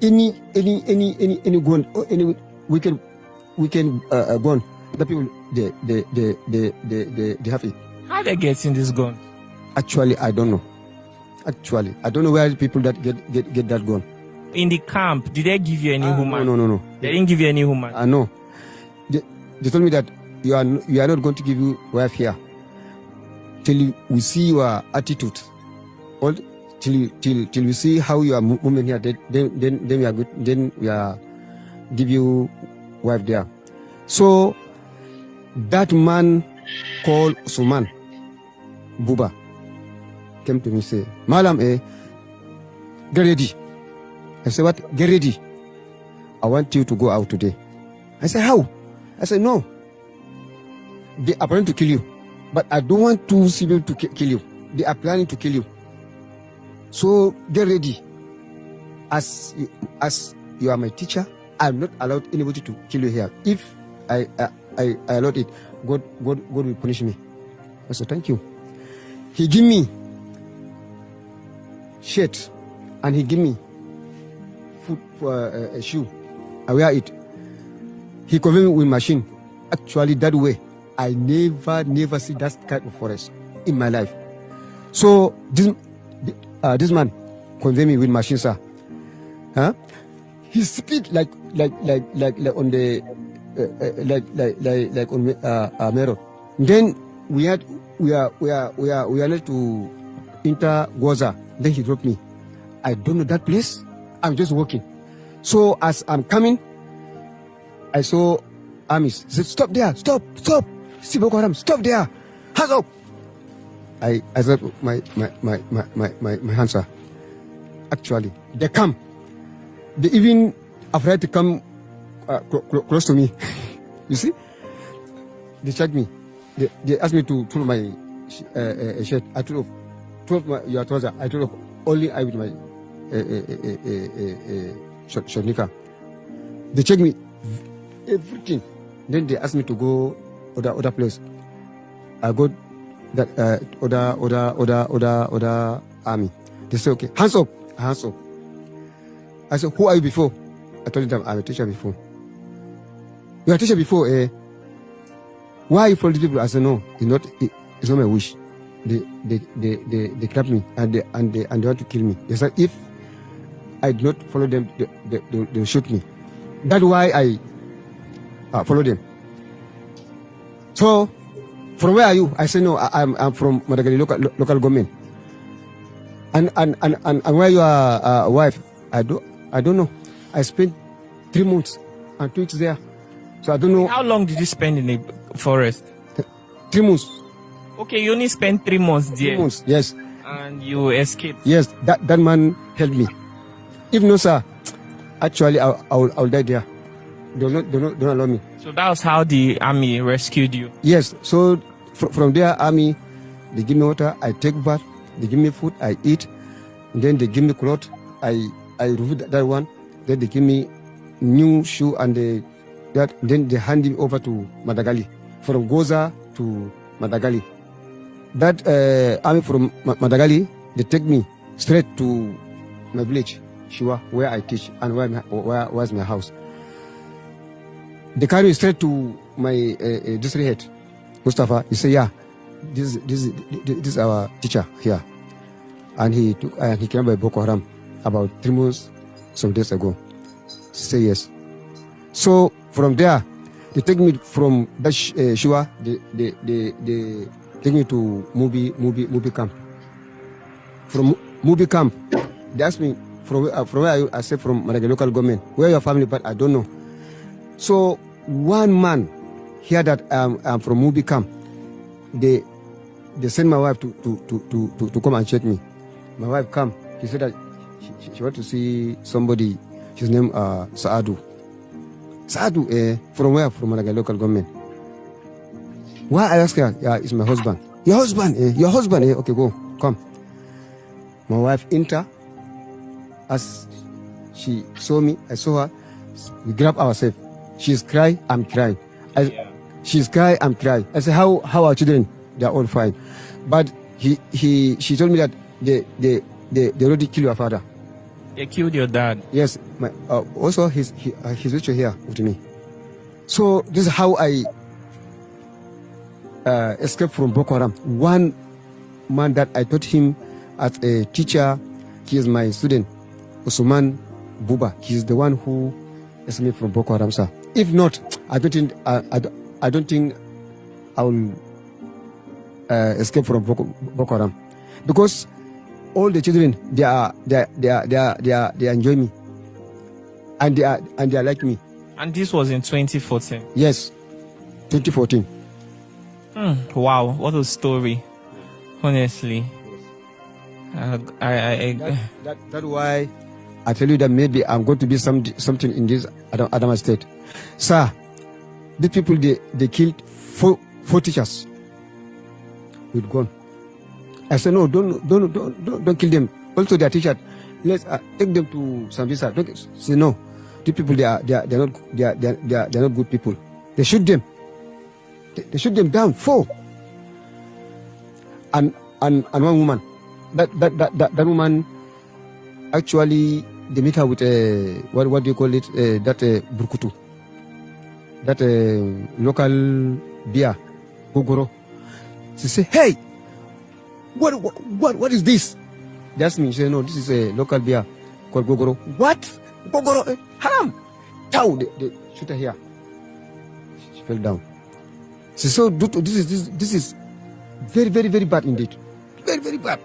any gun, or any weekend gun. The people they have it. How they getting this gun? Actually, I don't know. Actually, I don't know where people that get that gun. In the camp, did they give you any human? No. They didn't give you any human. No. They told me that you are not going to give you wife here till we see your attitude. All till we see how you are moving here. Then we are good. Then we are give you wife there. So that man called Suman Buba came to me say, Malam, get ready. I said, what? Get ready. I want you to go out today. I said, how? I said, no. They are planning to kill you. But I don't want to see them to kill you. They are planning to kill you. So get ready. As you are my teacher, I'm not allowed anybody to kill you here. If I allowed it, God will punish me. I said, thank you. He give me shirt and he give me food for a shoe. I wear it. He convey me with machine. Actually, that way, I never see that kind of forest in my life. So this man convey me with machine, sir. Huh? He speed like on the like on mirror. Then we are not to enter Goza. Then he dropped me. I don't know that place. I'm just walking. So as I'm coming, I saw armies. He said, stop there, stop. See Boko Haram, stop there. Hands up. I said my hands are. Actually, they come. They even afraid to come close to me. You see? They checked me. They asked me to pull my shirt. I took off your trouser. I took off only I with my short knicker. They checked me everything. Then they asked me to go other place. I go that other army. They say, okay, hands up. I said, who are you before? I told them I'm a teacher before. You are a teacher before, eh? Why are you following people? I said, no, it's not my wish. They clap me and they want to kill me. They said if I do not follow them, they'll shoot me. That's why I follow them. So, from where are you? I said, no, I'm from Madagali local government. And where you are wife? I don't know. I spent 3 months and 2 weeks there. So I don't know. How long did you spend in the forest? 3 months. Okay, you only spent 3 months there. 3 months, yes. And you escaped. Yes, that man helped me. If no, sir, actually I'll die there. Don't allow me. So that was how the army rescued you. Yes. So from there, army, they give me water. I take bath. They give me food. I eat. And then they give me clothes. I remove that one. Then they give me new shoe and then they hand me over to Madagali. From Goza to Madagali. That army from Madagali, they take me straight to my village, Shua, where I teach and where was my house. They carry me straight to my district head, Mustafa. He said, yeah, this is our teacher here. And he came by Boko Haram about 3 months, some days ago. He said yes. So from there, they take me from that Shua, they take me to Mubi camp. From Mubi camp, they asked me from where are you? I said from Madagali local government. Where your family? But I don't know. So one man hear that I'm from Mubi camp. They send my wife to come and check me. My wife come. She said that she want to see somebody. His name Saadu. Saadu, from where? From Madagali local government. Why I ask her? Yeah, it's my husband. Your husband? Your husband? Okay, go, come. My wife enter. As she saw me, I saw her. We grab ourselves. She's crying, I'm crying. She's crying, I'm crying. I said, how are children? They're all fine. But she told me that they already killed your father. They killed your dad? Yes. Also, he's actually here with me. So this is how I escaped from Boko Haram. One man that I taught him as a teacher, he is my student, Usman Buba. He's the one who escaped from Boko Haram, sir. If not, I don't think I will escape from Boko Haram, because all the children they enjoy me, and they are like me. And this was in 2014. Yes, 2014. Wow, what a story! Honestly, That's why I tell you that maybe I'm going to be something in this Adama state, sir. These people they killed four teachers with gun. I said no, don't kill them. Also their teacher, let's take them to Sambisa. Don't say no. These people they are not good people. They shoot them. They shoot them down. 4. And one woman. That woman actually they meet her with what do you call it? That burkutu. That local beer, Gogoro. She say, hey, what is this? That's me. She say, no, this is a local beer called Gogoro. What? Gogoro? Haram! Chow! They shoot her here. She fell down. She said, this is very, very, very bad indeed. Very, very bad.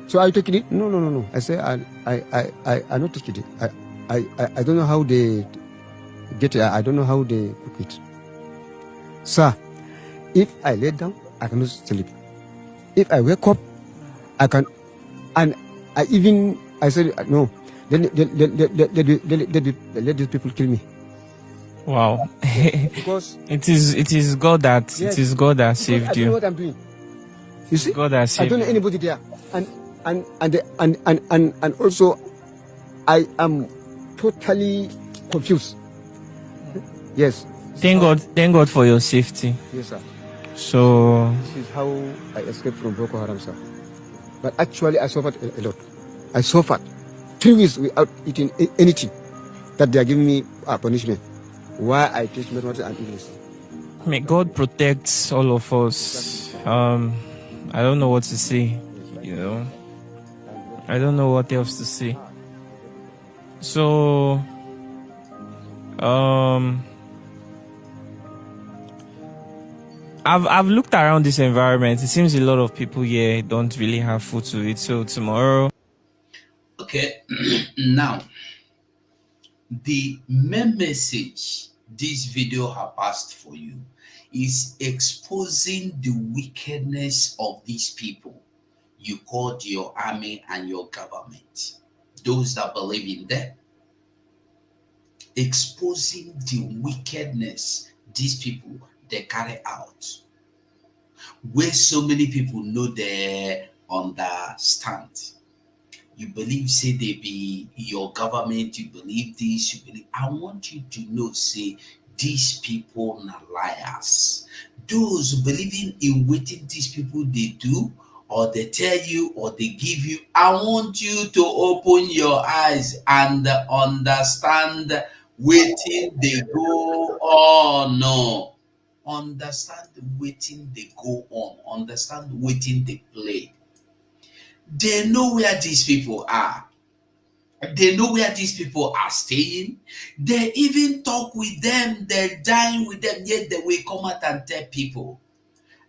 So are you taking it? No. I say, I not taking it. I don't know how they get it. I don't know how they cook it. Sir, if I lay down, I cannot sleep. If I wake up, I can, and I said no. Let these people kill me. Wow. Because it is God that yes, it is God that saved I don't know you. what I'm doing. You see, God that I saved don't know you. anybody there, and also I am totally confused. Yes. Thank God for your safety. Yes, sir. So This is how I escaped from Boko Haram, sir. But actually, I suffered a lot. I suffered 3 weeks without eating anything that they are giving me a punishment. Why I teach mathematics and English. may God protect all of us. I don't know what to say. You know, I don't know what else to say. So, I've looked around this environment. It seems a lot of people here don't really have food to eat. So tomorrow. Okay, now the main message this video has passed for you is exposing the wickedness of these people you called your army and your government, those that believe in them. Exposing the wickedness these people they carry out, where so many people know they understand. You believe, say they be your government, you believe this, you believe. I want you to know, say, these people are liars. Those believing in what these people they do, or they tell you, or they give you, I want you to open your eyes and understand waiting they go on. No. Understand waiting they go on. Understand waiting they play. They know where these people are. They know where these people are staying. They even talk with them. They dine with them. Yet they will come out and tell people.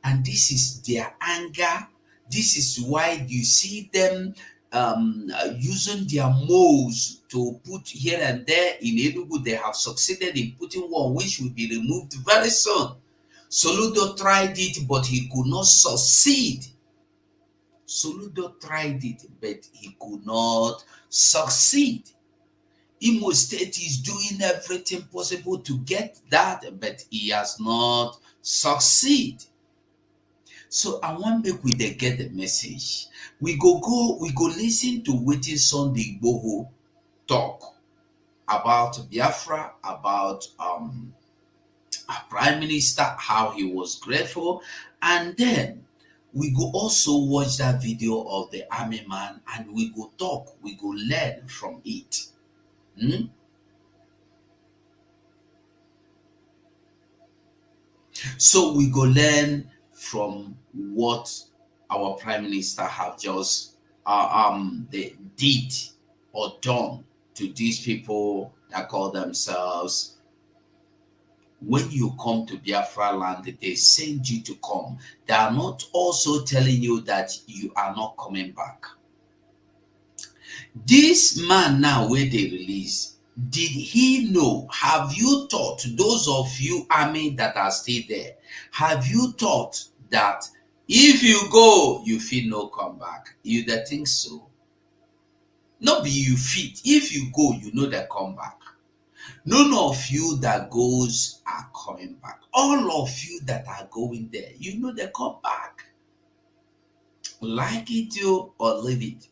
And this is their anger. This is why you see them using their moles to put here and there. In Enugu, they have succeeded in putting one which will be removed very soon. Soludo tried it, but he could not succeed. Soludo tried it, but he could not succeed. Imo State is doing everything possible to get that, but he has not succeeded. So I want make we dey get the message. We go listen to wetin Sunday Igboho talk about Biafra, about our Prime Minister, how he was grateful, and then we go also watch that video of the army man and we go talk, we go learn from it. So we go learn from what our Prime Minister have just they did or done to these people that call themselves when you come to Biafra land, they send you to come. They are not also telling you that you are not coming back. This man now where they release, did he know? Have you thought, those of you army that are still there, have you thought that if you go, you feel no come back? You that think so? Not be you fit. If you go, you know they come back. None of you that goes are coming back. All of you that are going there, you know they come back. Like it you or leave it.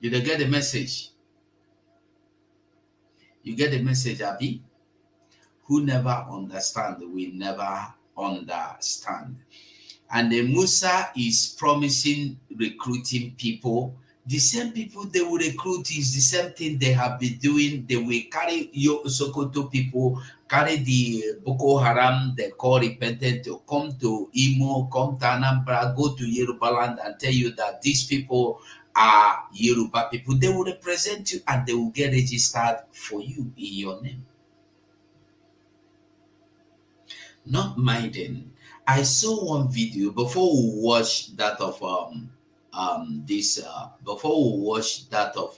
You don't get the message. You get the message, Abi? Who never understand will never understand. And the Musa is promising recruiting people. The same people they will recruit is the same thing they have been doing. They will carry your Sokoto people, carry the Boko Haram, they call repentant, to come to Imo, come to Anambra, go to Yoruba land and tell you that these people are Yoruba people. They will represent you and they will get registered for you in your name. Not minding. I saw one video before we watch that of before we watch that of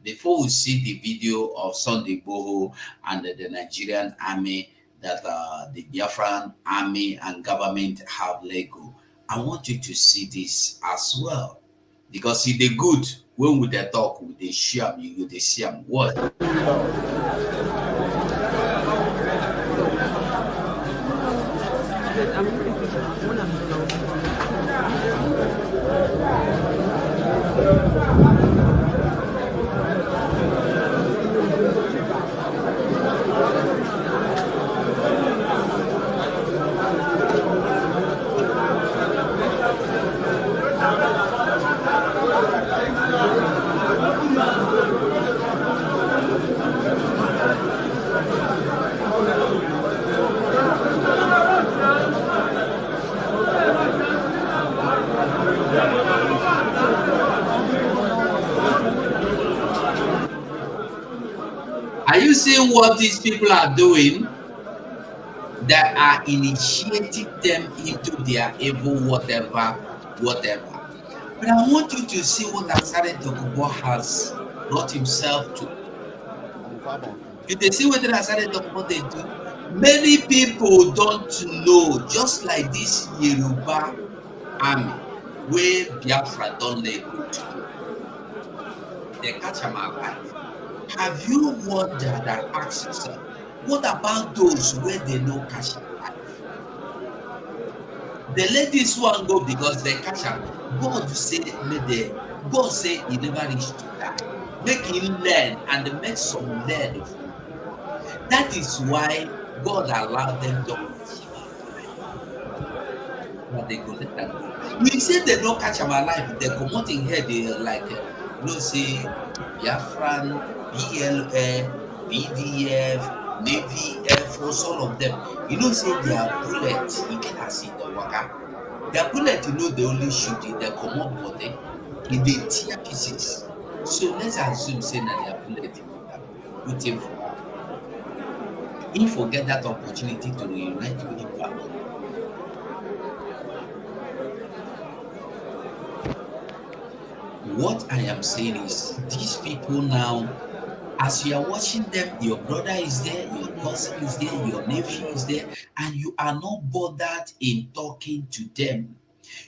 before we see the video of Sunday Igboho and the Nigerian army that the Biafran army and government have let go. I want you to see this as well, because in the good when we they talk, we they share you they see what. Are you seeing what these people are doing? That are initiating them into their evil whatever. But I want you to see what Asare Dokubo has brought himself to. You can see what Asare Dokubo they do. Many people don't know, just like this Yoruba army, where Biafra don't let go to do. They catch them alive. Have you wondered and asked yourself, what about those where they no catch them alive? They let this one go because they catch them. God say he never reached to die. Make him learn and make some learn. That is why God allowed them to catch him alive. But they go let that go. You say they don't catch him alive, they come out in here, they like say Biafran, BLA, BDF, Navy, Air Force, all of them. You know, say their bullet, you cannot see the worker. Their bullet, you know, they only shoot it, they come up body, in the tear pieces. So let's assume, say that their bullet, put him for. He forget that opportunity to reunite with him family. What I am saying is, these people now, as you are watching them, your brother is there, your cousin is there, your nephew is there, and you are not bothered in talking to them.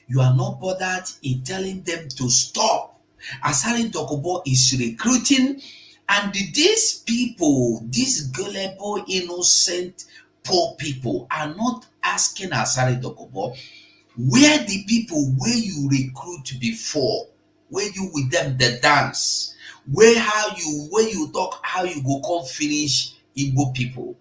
You are not bothered in telling them to stop. Asare Dokubo is recruiting, and these people, these gullible, innocent, poor people, are not asking Asare Dokubo, where the people where you recruit before, where you with them the dance, where you talk how you go come finish Igbo people.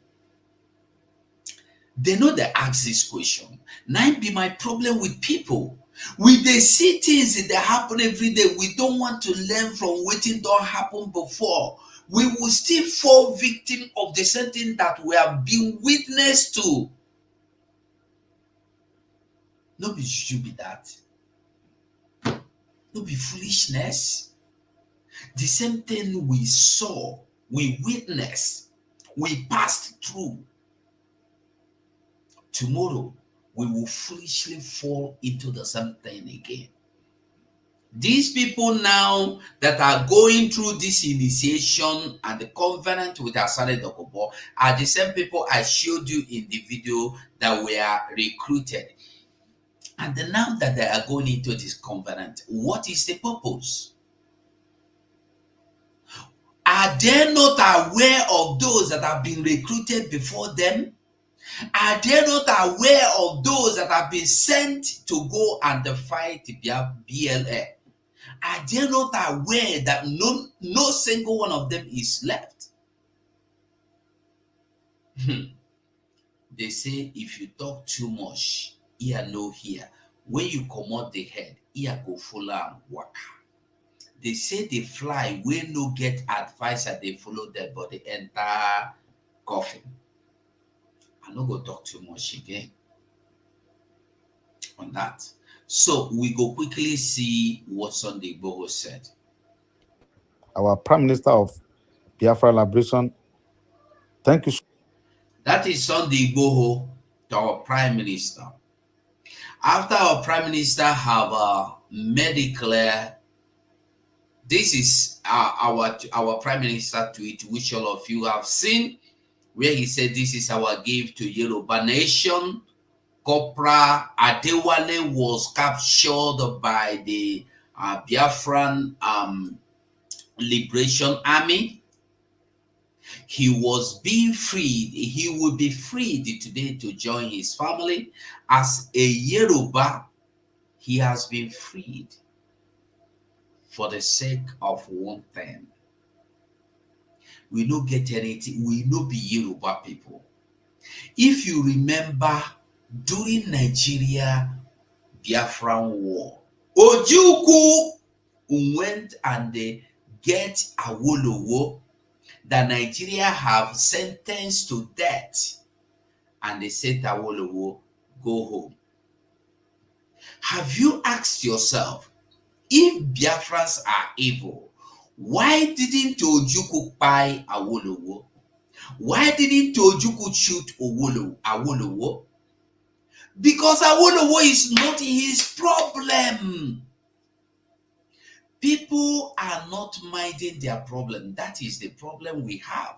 They know they ask this question. Now be my problem with people. We they see things that happen every day. We don't want to learn from what don't happen before. We will still fall victim of the same thing that we have been witness to. No be juju be that. No be foolishness. The same thing we saw, we witnessed, we passed through. Tomorrow, we will foolishly fall into the same thing again. These people now that are going through this initiation and the covenant with Asare Dokobo are the same people I showed you in the video that were recruited. And then now that they are going into this covenant, what is the purpose? Are they not aware of those that have been recruited before them? Are they not aware of those that have been sent to go and fight their BLA? Are they not aware that no single one of them is left? They say if you talk too much, ear no hear. When you come out the head, ear go follow and work. They say they fly when no get advice and they follow their body enter coffin. I no go talk too much again on that. So we go quickly see what Sunday Igboho said. Our Prime Minister of Biafra Liberation, thank you. That is Sunday Igboho to our Prime Minister. After our Prime Minister have made it clear, this is our Prime Minister tweet, which all of you have seen, where he said, "This is our gift to Yoruba nation. Corporal Adewale was captured by the Biafran Liberation Army. He was being freed. He will be freed today to join his family. As a Yoruba, he has been freed for the sake of one thing. We don't get anything. We don't be Yoruba people. If you remember, during Nigeria Biafran war, Ojukwu went and they get Awolowo that Nigeria have sentenced to death, and they said Awolowo, go home. Have you asked yourself, if Biafrans are evil, why didn't Ojukwu buy Awolowo? Why didn't Ojukwu shoot Awolowo? Because Awolowo is not his problem. People are not minding their problem. That is the problem we have.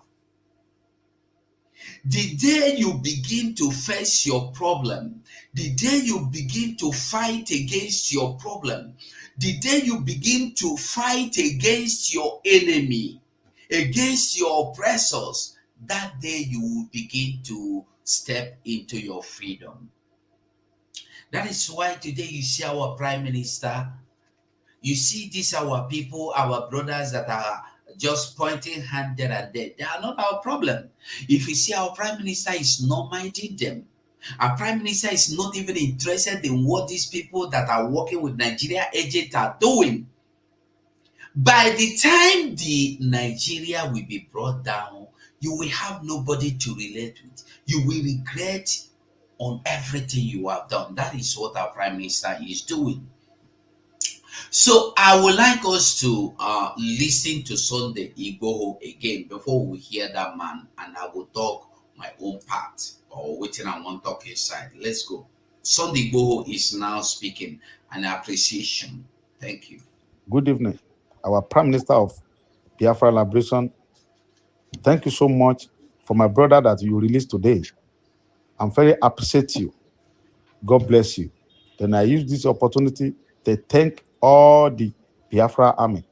The day you begin to face your problem, the day you begin to fight against your problem, the day you begin to fight against your enemy, against your oppressors, that day you will begin to step into your freedom. That is why today you see our Prime Minister, you see these our people, our brothers that are just pointing hand there and there. They are not our problem. If you see our Prime Minister is not minding them, our Prime Minister is not even interested in what these people that are working with Nigeria agents are doing. By the time the Nigeria will be brought down, you will have nobody to relate with. You will regret on everything you have done. That is what our Prime Minister is doing. So I would like us to listen to Sunday Igboho again before we hear that man, and I will talk my own part or waiting I want to talk inside. Let's go. Sunday Igboho is now speaking, and appreciation. Thank you. Good evening. Our Prime Minister of Biafra Liberation, thank you so much for my brother that you released today. I'm very appreciate you. God bless you. Then I use this opportunity to thank all the Biafra Army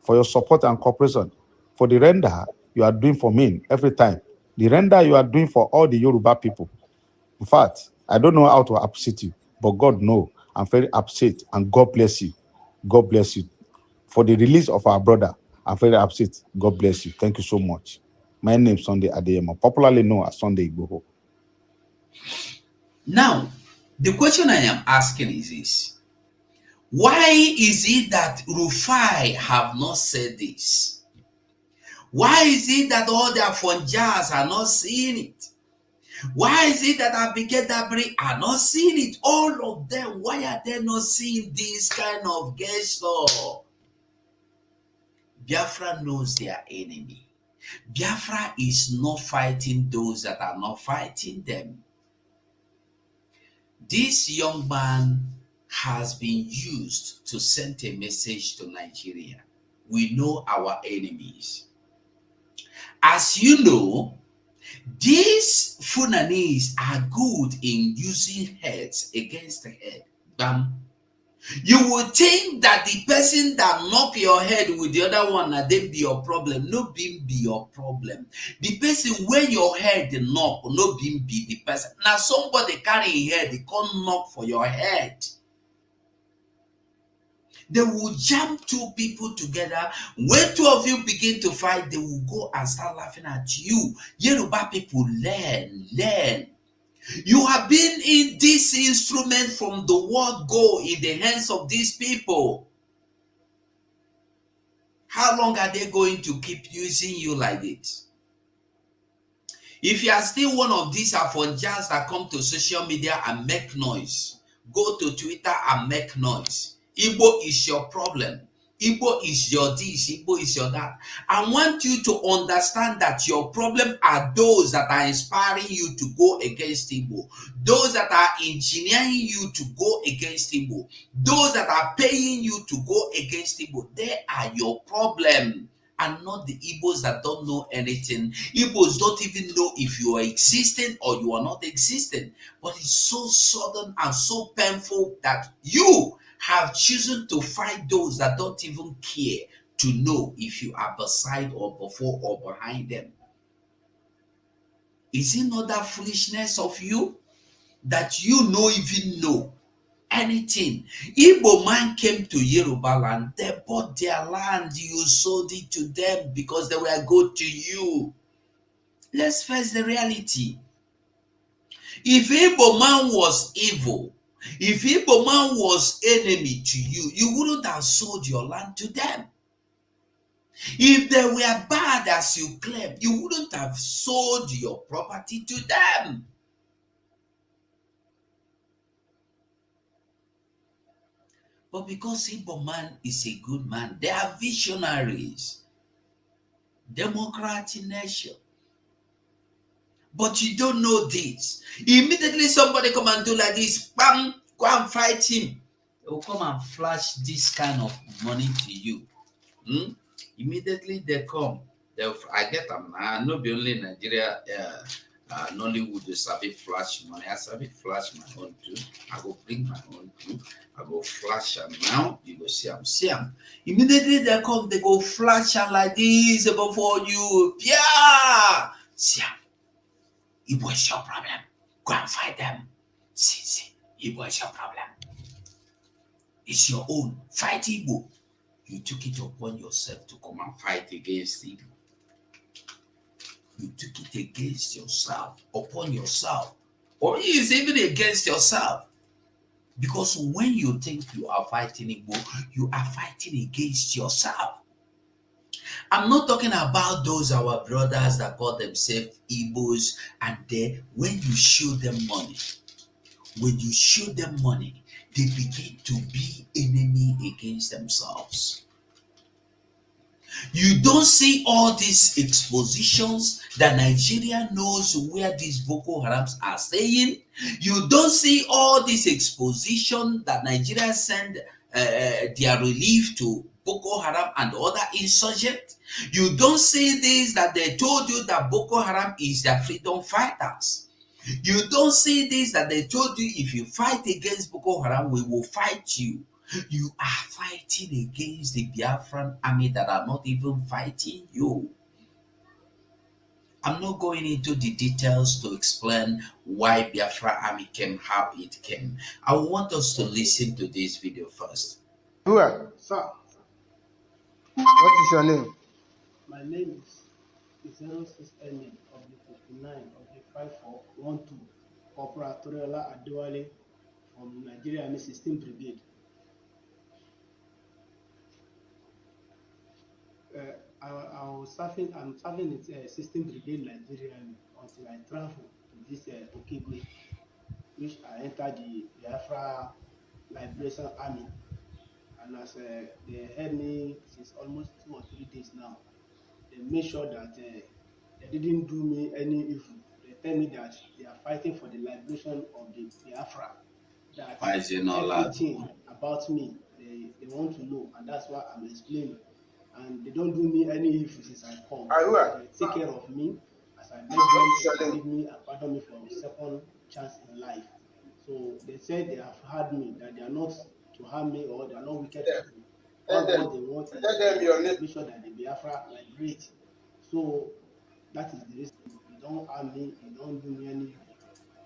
for your support and cooperation, for the render you are doing for me every time, the render you are doing for all the Yoruba people. In fact, I don't know how to appreciate you, but God knows I'm very appreciate, and God bless you. God bless you. For the release of our brother, I'm very appreciate. God bless you. Thank you so much. My name is Sunday Adeyemo, popularly known as Sunday Igboho. Now, the question I am asking is this. Why is it that Rufai have not said this? Why is it that all their Fonjas are not seeing it? Why is it that Abigail Dabri are not seeing it? All of them, why are they not seeing this kind of gesture? Biafra knows their enemy. Biafra is not fighting those that are not fighting them. This young man has been used to send a message to Nigeria. We know our enemies. As you know, these Funanis are good in using heads against the head. Bam. You would think that the person that knock your head with the other one, that they be your problem. No be your problem. The person where your head knock, no be the person. Now somebody carry head, they can't knock for your head. They will jam two people together. When two of you begin to fight, they will go and start laughing at you. Yoruba people learn. You have been in this instrument from the word go in the hands of these people. How long are they going to keep using you like this? If you are still one of these Afonjas that come to social media and make noise, go to Twitter and make noise. Igbo is your problem. Igbo is your this, Igbo is your that. I want you to understand that your problem are those that are inspiring you to go against Igbo, those that are engineering you to go against Igbo, those that are paying you to go against Igbo. They are your problem, and not the Igbos that don't know anything. Igbos don't even know if you are existing or you are not existing. But it's so sudden and so painful that you have chosen to fight those that don't even care to know if you are beside or before or behind them. Is it not that foolishness of you that you don't even know anything? Igbo man came to Yoruba land, they bought their land, you sold it to them because they were good to you. Let's face the reality. If Igbo man was evil, if Igbo man was enemy to you, you wouldn't have sold your land to them. If they were bad as you claim, you wouldn't have sold your property to them. But because Igbo man is a good man, they are visionaries, democratic nation. But you don't know this. Immediately somebody come and do like this, bam, go and fight him. They will come and flash this kind of money to you. Immediately they come. I get them. I know be only Nigeria, Nollywood, you sabi flash money. I sabi flash my own too. I go bring my own too. I go flash them now. You go see them. Immediately they come, they go flash them like this before you. Yeah, see them. Igbo is your problem. Go and fight them. See, Igbo is your problem. It's your own. Fight Igbo. You took it upon yourself to come and fight against Igbo. You took it against yourself, upon yourself. Or it's even against yourself. Because when you think you are fighting Igbo, you are fighting against yourself. I'm not talking about those our brothers that call themselves Igbos, and when you show them money, they begin to be enemy against themselves. You don't see all these expositions that Nigeria knows where these Boko Harams are staying. You don't see all this exposition that Nigeria send their relief to Boko Haram and other insurgents. You don't see this that they told you that Boko Haram is their freedom fighters. You don't see this that they told you if you fight against Boko Haram, we will fight you. You are fighting against the Biafran army that are not even fighting you. I'm not going into the details to explain why Biafra army came, how it came. I want us to listen to this video first. Who are? Sir. What is your name? My name is 06NA of the 59 of the 5412 Corporal Toriola Adewale from Nigeria Army 16th Brigade. I'm serving in 16th Brigade Nigeria Army until I travel to this Okigwe, which I entered the Biafra Liberation Army, and as they held me since almost 2 or 3 days now, they made sure that they didn't do me any evil. They tell me that they are fighting for the liberation of the Biafra, that everything about me they want to know, and that's why I'm explaining. And they don't do me any evil since I come. They take care of me as I beg them to forgive me and pardon me for a second chance in life. So they said they have heard me, that they are not to harm me or they are not wicked people. All what they want is to make sure that the Biafra liberate. So that is the reason. You don't harm me, you don't do me any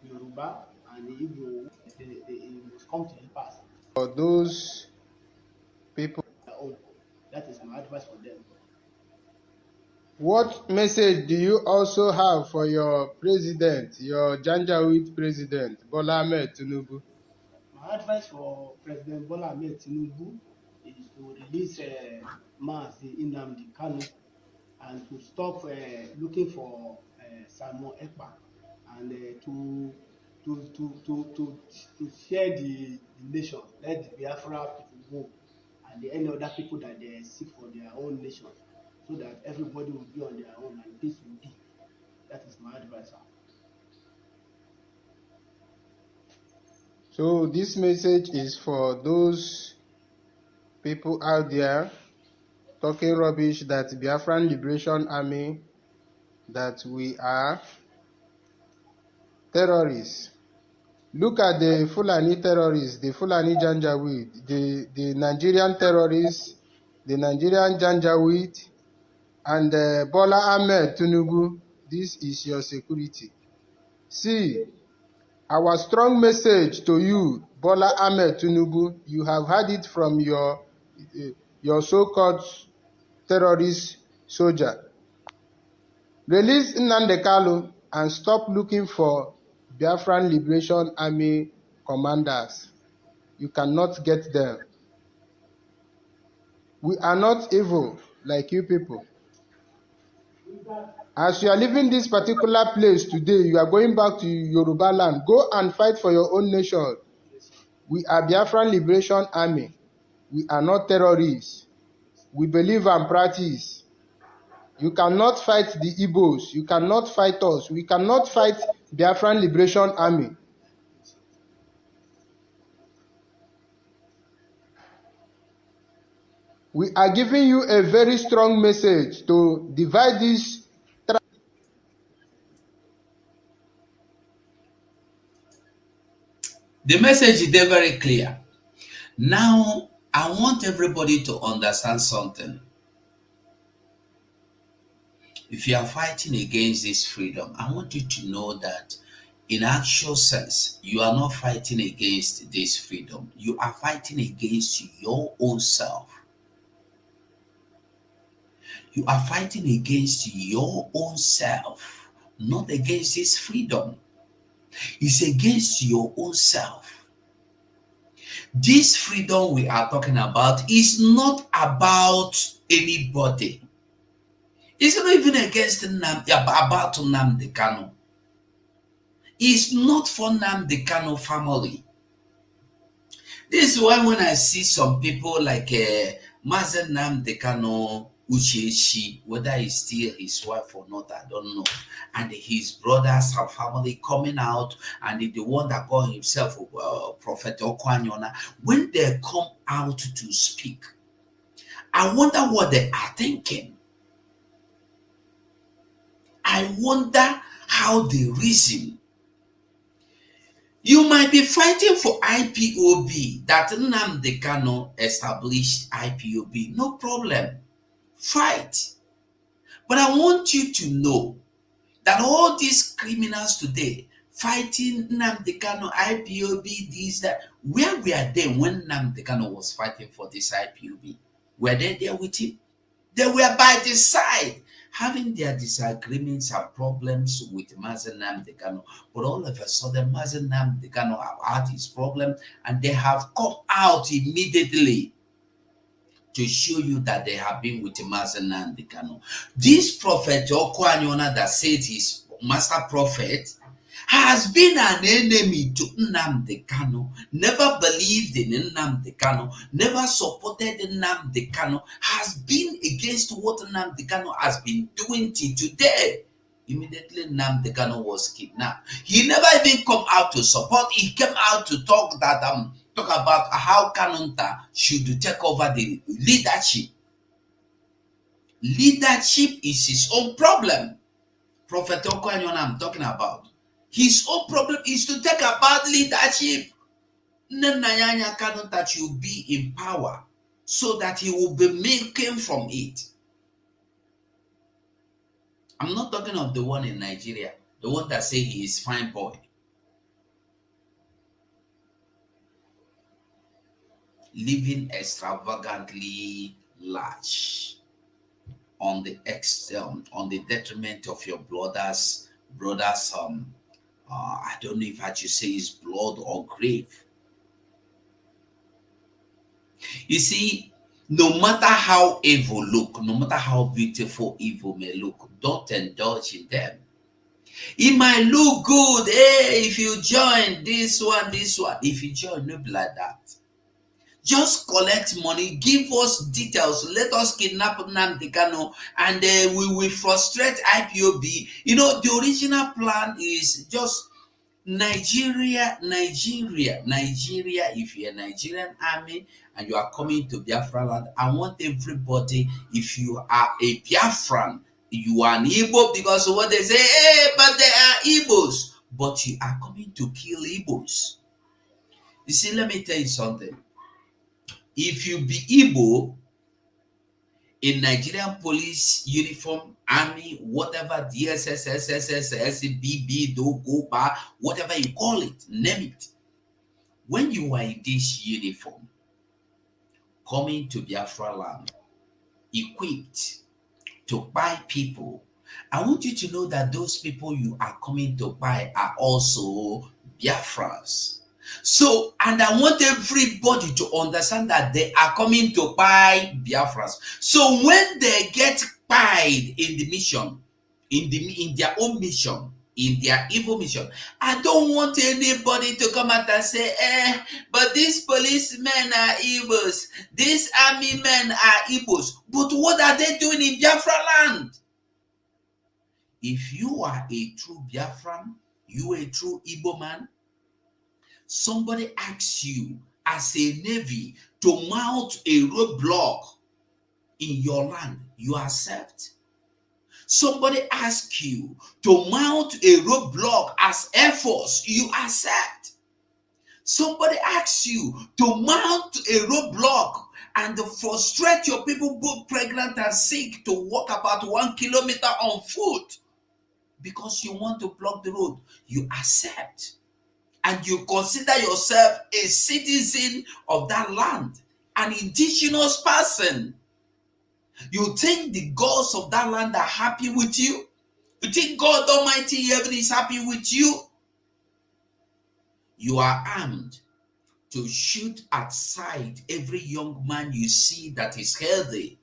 Yoruba, and the Igboho, they must come to the pass. For those people, that is my advice for them. what message do you also have for your president, your Janjaweed president, Bola Ahmed Tinubu? My advice for President Bola Ahmed Tinubu is to release Mazi Nnamdi Kanu and to stop looking for Simon Ekpa, and to share the nation, let the Biafra people go, and any other people that they seek for their own nations, so that everybody will be on their own and peace will be. That is my advice. So this message is for those people out there talking rubbish that Biafran Liberation Army, that we are terrorists. Look at the Fulani terrorists, the Fulani Janjaweed, the Nigerian terrorists, the Nigerian Janjaweed, and Bola Ahmed Tinubu. This is your security. See, our strong message to you, Bola Ahmed Tinubu, you have heard it from your so-called terrorist soldier. Release Nnamdi Kanu and stop looking for Biafran Liberation Army commanders. You cannot get them. We are not evil like you people. As you are leaving this particular place today, you are going back to Yoruba land. Go and fight for your own nation. We are Biafran Liberation Army. We are not terrorists. We believe and practice. You cannot fight the Igbos. You cannot fight us. We cannot fight Biafran Liberation Army. We are giving you a very strong message to divide this. The message is there very clear. Now, I want everybody to understand something. If you are fighting against this freedom, I want you to know that in actual sense, you are not fighting against this freedom. You are fighting against your own self. You are fighting against your own self, not against this freedom. It's against your own self. This freedom we are talking about is not about anybody. It's not even against about Nnamdi Kanu. It's not for Nnamdi Kanu family. This is why when I see some people like Mazen Nnamdi Kanu Uchechi, whether he's still his wife or not, I don't know, and his brothers and family coming out, and the one that called himself Prophet Okwanyona, when they come out to speak, I wonder what they are thinking. I wonder how they reason. You might be fighting for IPOB, that Nnamdi Kanu established IPOB. No problem. Fight. But I want you to know that all these criminals today fighting Nnamdi Kanu, IPOB, this, that, where were they when Nnamdi Kanu was fighting for this IPOB? Were they there with him? They were by the side, having their disagreements and problems with Mazen Nnamdi Kanu. But all of a sudden, Mazen Nnamdi Kanu have had his problem, and they have come out immediately to show you that they have been with Mazen Nnamdi Kanu. This prophet Okwanyona that said he's master prophet has been an enemy to Nnamdi Kanu, never believed in Nnamdi Kanu, never supported Nnamdi Kanu, has been against what Nnamdi Kanu has been doing till today. Immediately Nnamdi Kanu was kidnapped. He never even come out to support. He came out to talk about how Kanunta should take over the leadership. Leadership is his own problem. Prophet Okoanyona I'm talking about. His own problem is to take about leadership. Nnanyanya Kanunta should be in power so that he will be making from it. I'm not talking of the one in Nigeria, the one that say he is fine boy. Living extravagantly large on the detriment of your brothers. I don't know if I should say is blood or grave. You see, no matter how evil look, no matter how beautiful evil may look, don't indulge in them. It might look good, hey, if you join this one. If you join, no be like that. Just collect money, give us details, let us kidnap Nnamdi Kanu, and we will frustrate IPOB. You know, the original plan is just Nigeria. If you're a Nigerian army and you are coming to Biafra land, I want everybody, if you are a Biafran, you are an Igbo, because what they say, hey, but they are Igbos, but you are coming to kill Igbos. You see, let me tell you something. If you be Igbo in Nigerian police uniform, army, whatever, DSS, SSS, SBB, Dogoba, whatever you call it, name it. When you are in this uniform, coming to Biafra land, equipped to buy people, I want you to know that those people you are coming to buy are also Biafrans. So, and I want everybody to understand that they are coming to buy Biafrans. So when they get pied in the mission, in their own mission, in their evil mission, I don't want anybody to come out and say, but these policemen are evils, these army men are evils. But what are they doing in Biafra land? If you are a true Biafran, you are a true Igbo man, somebody asks you as a navy to mount a roadblock in your land, you accept. Somebody asks you to mount a roadblock as Air Force, you accept. Somebody asks you to mount a roadblock and frustrate your people, both pregnant and sick, to walk about 1 kilometer on foot because you want to block the road, you accept. And you consider yourself a citizen of that land, an indigenous person. You think the gods of that land are happy with you? You think God Almighty heaven is happy with you? You are armed to shoot at sight every young man you see that is healthy,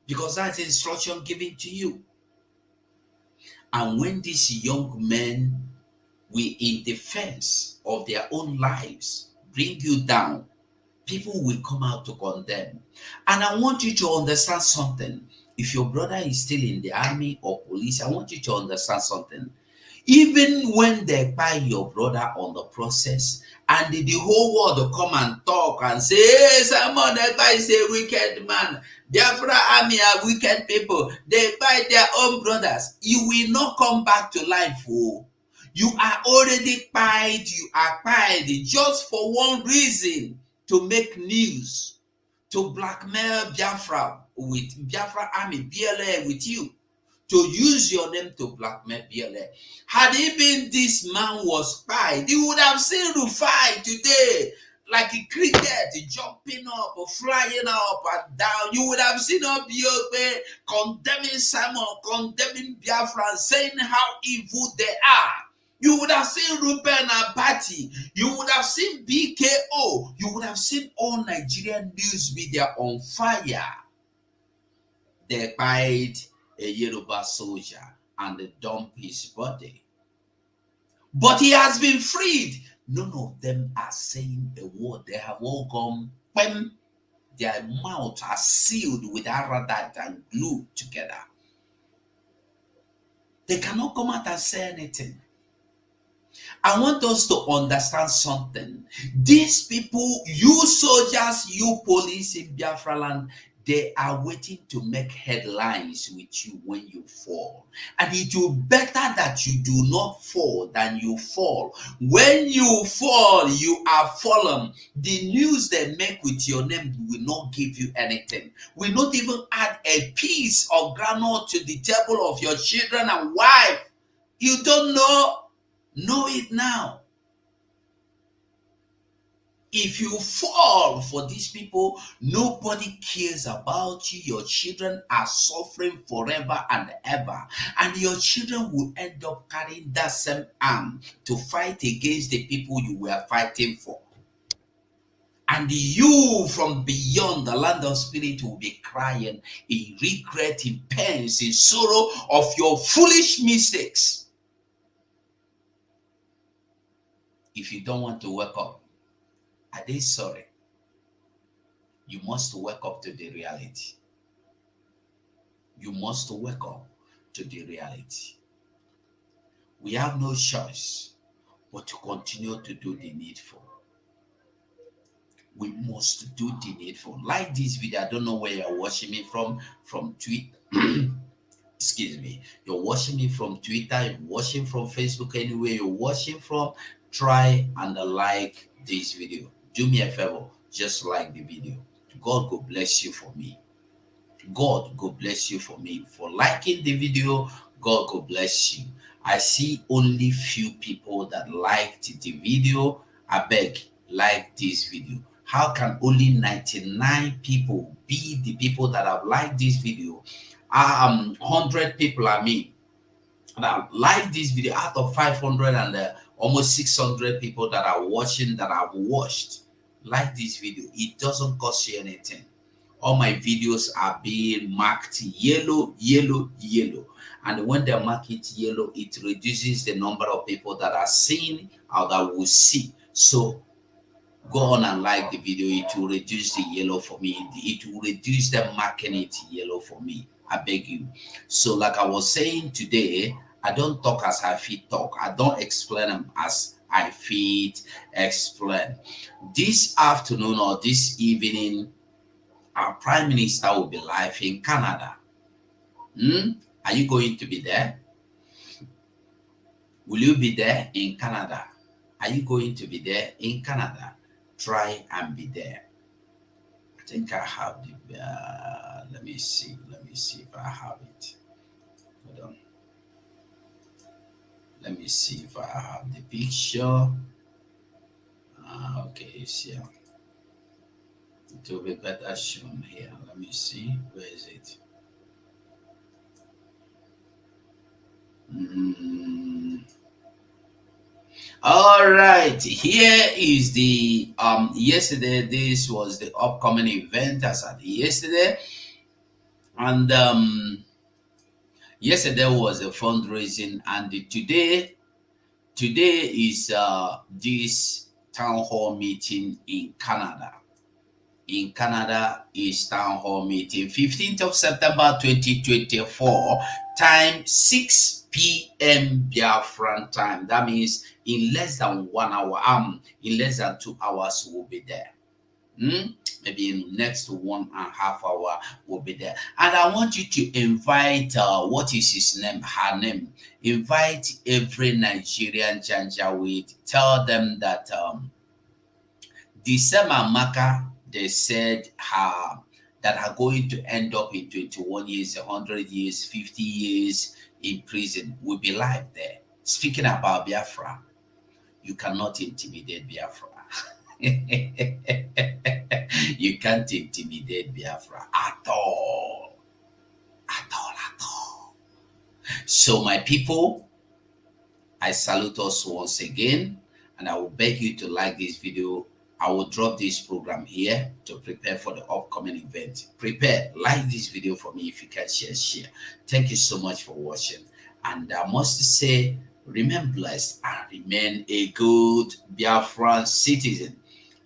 because that's the instruction given to you. And when these young men will, in defense of their own lives, bring you down, people will come out to condemn. And I want you to understand something. If your brother is still in the army or police, I want you to understand something. Even when they buy your brother on the process, and the whole world will come and talk and say, hey, Simon, that guy is a wicked man. Biafra army are wicked people. They buy their own brothers. You will not come back to life. Oh. You are already pied. You are pied just for one reason: to make news, to blackmail Biafra with Biafra army, BLA with you, to use your name to blackmail BLA. Had it been this man was pied, you would have seen Rufai today like a cricket jumping up or flying up and down. You would have seen Obiogbe condemning Simon, condemning Biafra, saying how evil they are. You would have seen Ruben Abati. You would have seen BKO. You would have seen all Nigerian news media on fire. They pied a Yoruba soldier and they dumped his body. but he has been freed. None of them are saying a word. They have all gone, when their mouths are sealed with aradite and glue together. They cannot come out and say anything. I want us to understand something. These people, you soldiers, you police in Biafra land, they are waiting to make headlines with you when you fall. And it will better that you do not fall than you fall. When you fall, you are fallen. The news they make with your name will not give you anything. Will not even add a piece of granite to the table of your children and wife. You don't know. Know it now. If you fall for these people, nobody cares about you. Your children are suffering forever and ever. And your children will end up carrying that same arm to fight against the people you were fighting for. And you from beyond the land of spirit will be crying in regret, in pains, in sorrow of your foolish mistakes. If you don't want to wake up, are they sorry? You must wake up to the reality. You must wake up to the reality. We have no choice but to continue to do the needful. We must do the needful. Like this video, I don't know where you're watching me from Twitter. Excuse me. You're watching me from Twitter, you're watching from Facebook, anywhere you're watching from, try and like this video. Do me a favor, just like the video. God go bless you for me. God go bless you for me. For liking the video, God go bless you. I see only few people that liked the video. I beg, like this video. How can only 99 people be the people that have liked this video? 100 people, I mean, that like this video out of 500 and almost 600 people that are watching, that have watched, like this video. It doesn't cost you anything. All my videos are being marked yellow, yellow, yellow. And when they mark it yellow, it reduces the number of people that are seeing or that will see. So go on and like the video. It will reduce the yellow for me. It will reduce them marking it yellow for me. I beg you. So like I was saying today, I don't talk as I feel talk. I don't explain them as I feel explain. This afternoon or this evening, our Prime Minister will be live in Canada. Are you going to be there? Will you be there in Canada? Are you going to be there in Canada? Try and be there. I think I have the, let me see if I have it. Hold on. Let me see if I have the picture. Okay, it's here. It will be better shown here. Let me see. Where is it? All right. Here is the yesterday. This was the upcoming event as at yesterday, and yesterday was a fundraising, and today is this town hall meeting in Canada. In Canada is town hall meeting, 15th of September 2024, time 6 p.m. Biafran time. That means in less than 1 hour, in less than 2 hours we'll be there. Maybe in next 1.5 hours we'll be there. And I want you to invite, what is his name, her name? Invite every Nigerian Janjaweed. Tell them that the Semamaka, they said that are going to end up in 21 years, 100 years, 50 years in prison will be live there. Speaking about Biafra, you cannot intimidate Biafra. You can't intimidate Biafra at all. At all, at all. So my people, I salute us once again, and I will beg you to like this video. I will drop this program here to prepare for the upcoming event. Prepare, like this video for me if you can share. Thank you so much for watching. And I must say, remain blessed and remain a good Biafran citizen.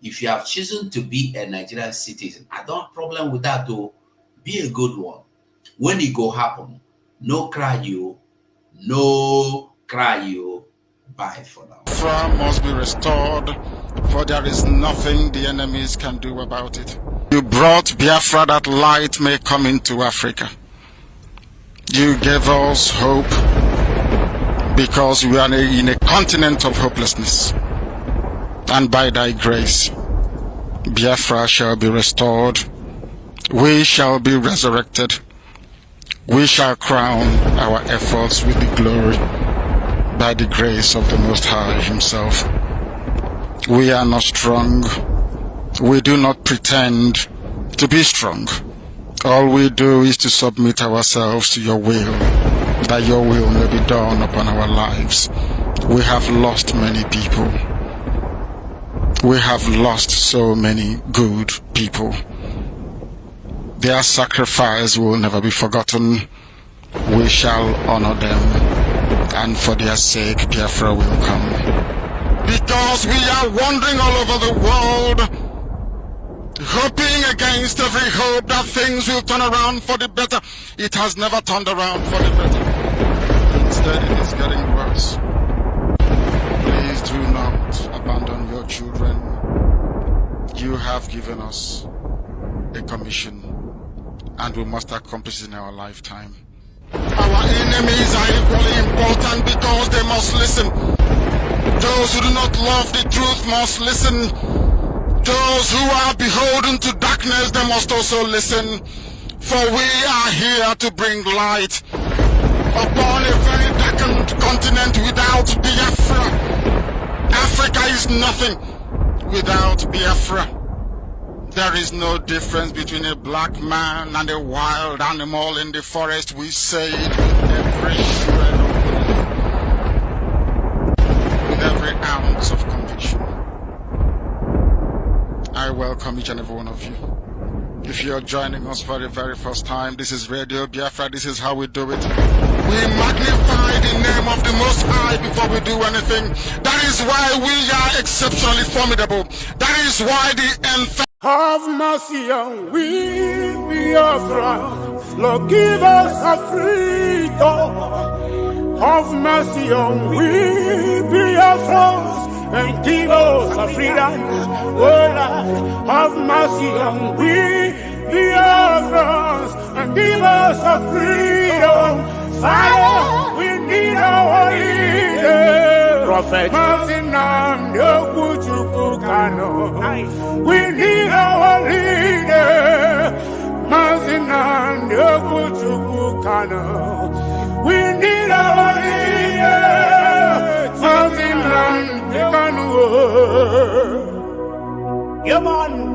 If you have chosen to be a Nigerian citizen, I don't have a problem with that though. Be a good one. When it go happen, no cry you, no cry you. Bye for now. Biafra must be restored, for there is nothing the enemies can do about it. You brought Biafra that light may come into Africa. You gave us hope because we are in a continent of hopelessness. And by thy grace, Biafra shall be restored. We shall be resurrected. We shall crown our efforts with the glory by the grace of the Most High Himself. We are not strong. We do not pretend to be strong. All we do is to submit ourselves to your will, that your will may be done upon our lives. We have lost many people. We have lost so many good people. Their sacrifice will never be forgotten. We shall honor them, and for their sake, Biafra will come. Because we are wandering all over the world, hoping against every hope that things will turn around for the better. It has never turned around for the better. Instead, it is getting worse. Please do not abandon your children. You have given us a commission, and we must accomplish it in our lifetime. Our enemies are equally important because they must listen. Those who do not love the truth must listen. Those who are beholden to darkness, they must also listen. For we are here to bring light upon a very darkened continent without Biafra. Africa is nothing without Biafra. There is no difference between a black man and a wild animal in the forest. We say it with every shred of belief, with every ounce of conviction. I welcome each and every one of you. If you're joining us for the very first time, this is Radio Biafra. This is how we do it. We magnify the name of the Most High before we do anything. That is why we are exceptionally formidable. That is why the have mercy on we, Biafra. Lord, give us a freedom. Have mercy on we, Biafra, and give us a freedom. Oh Lord, have mercy on we, Biafra, and give us a freedom. Father, we need our leader. Prophet, we need our leader. We need our leader. Yeah, man.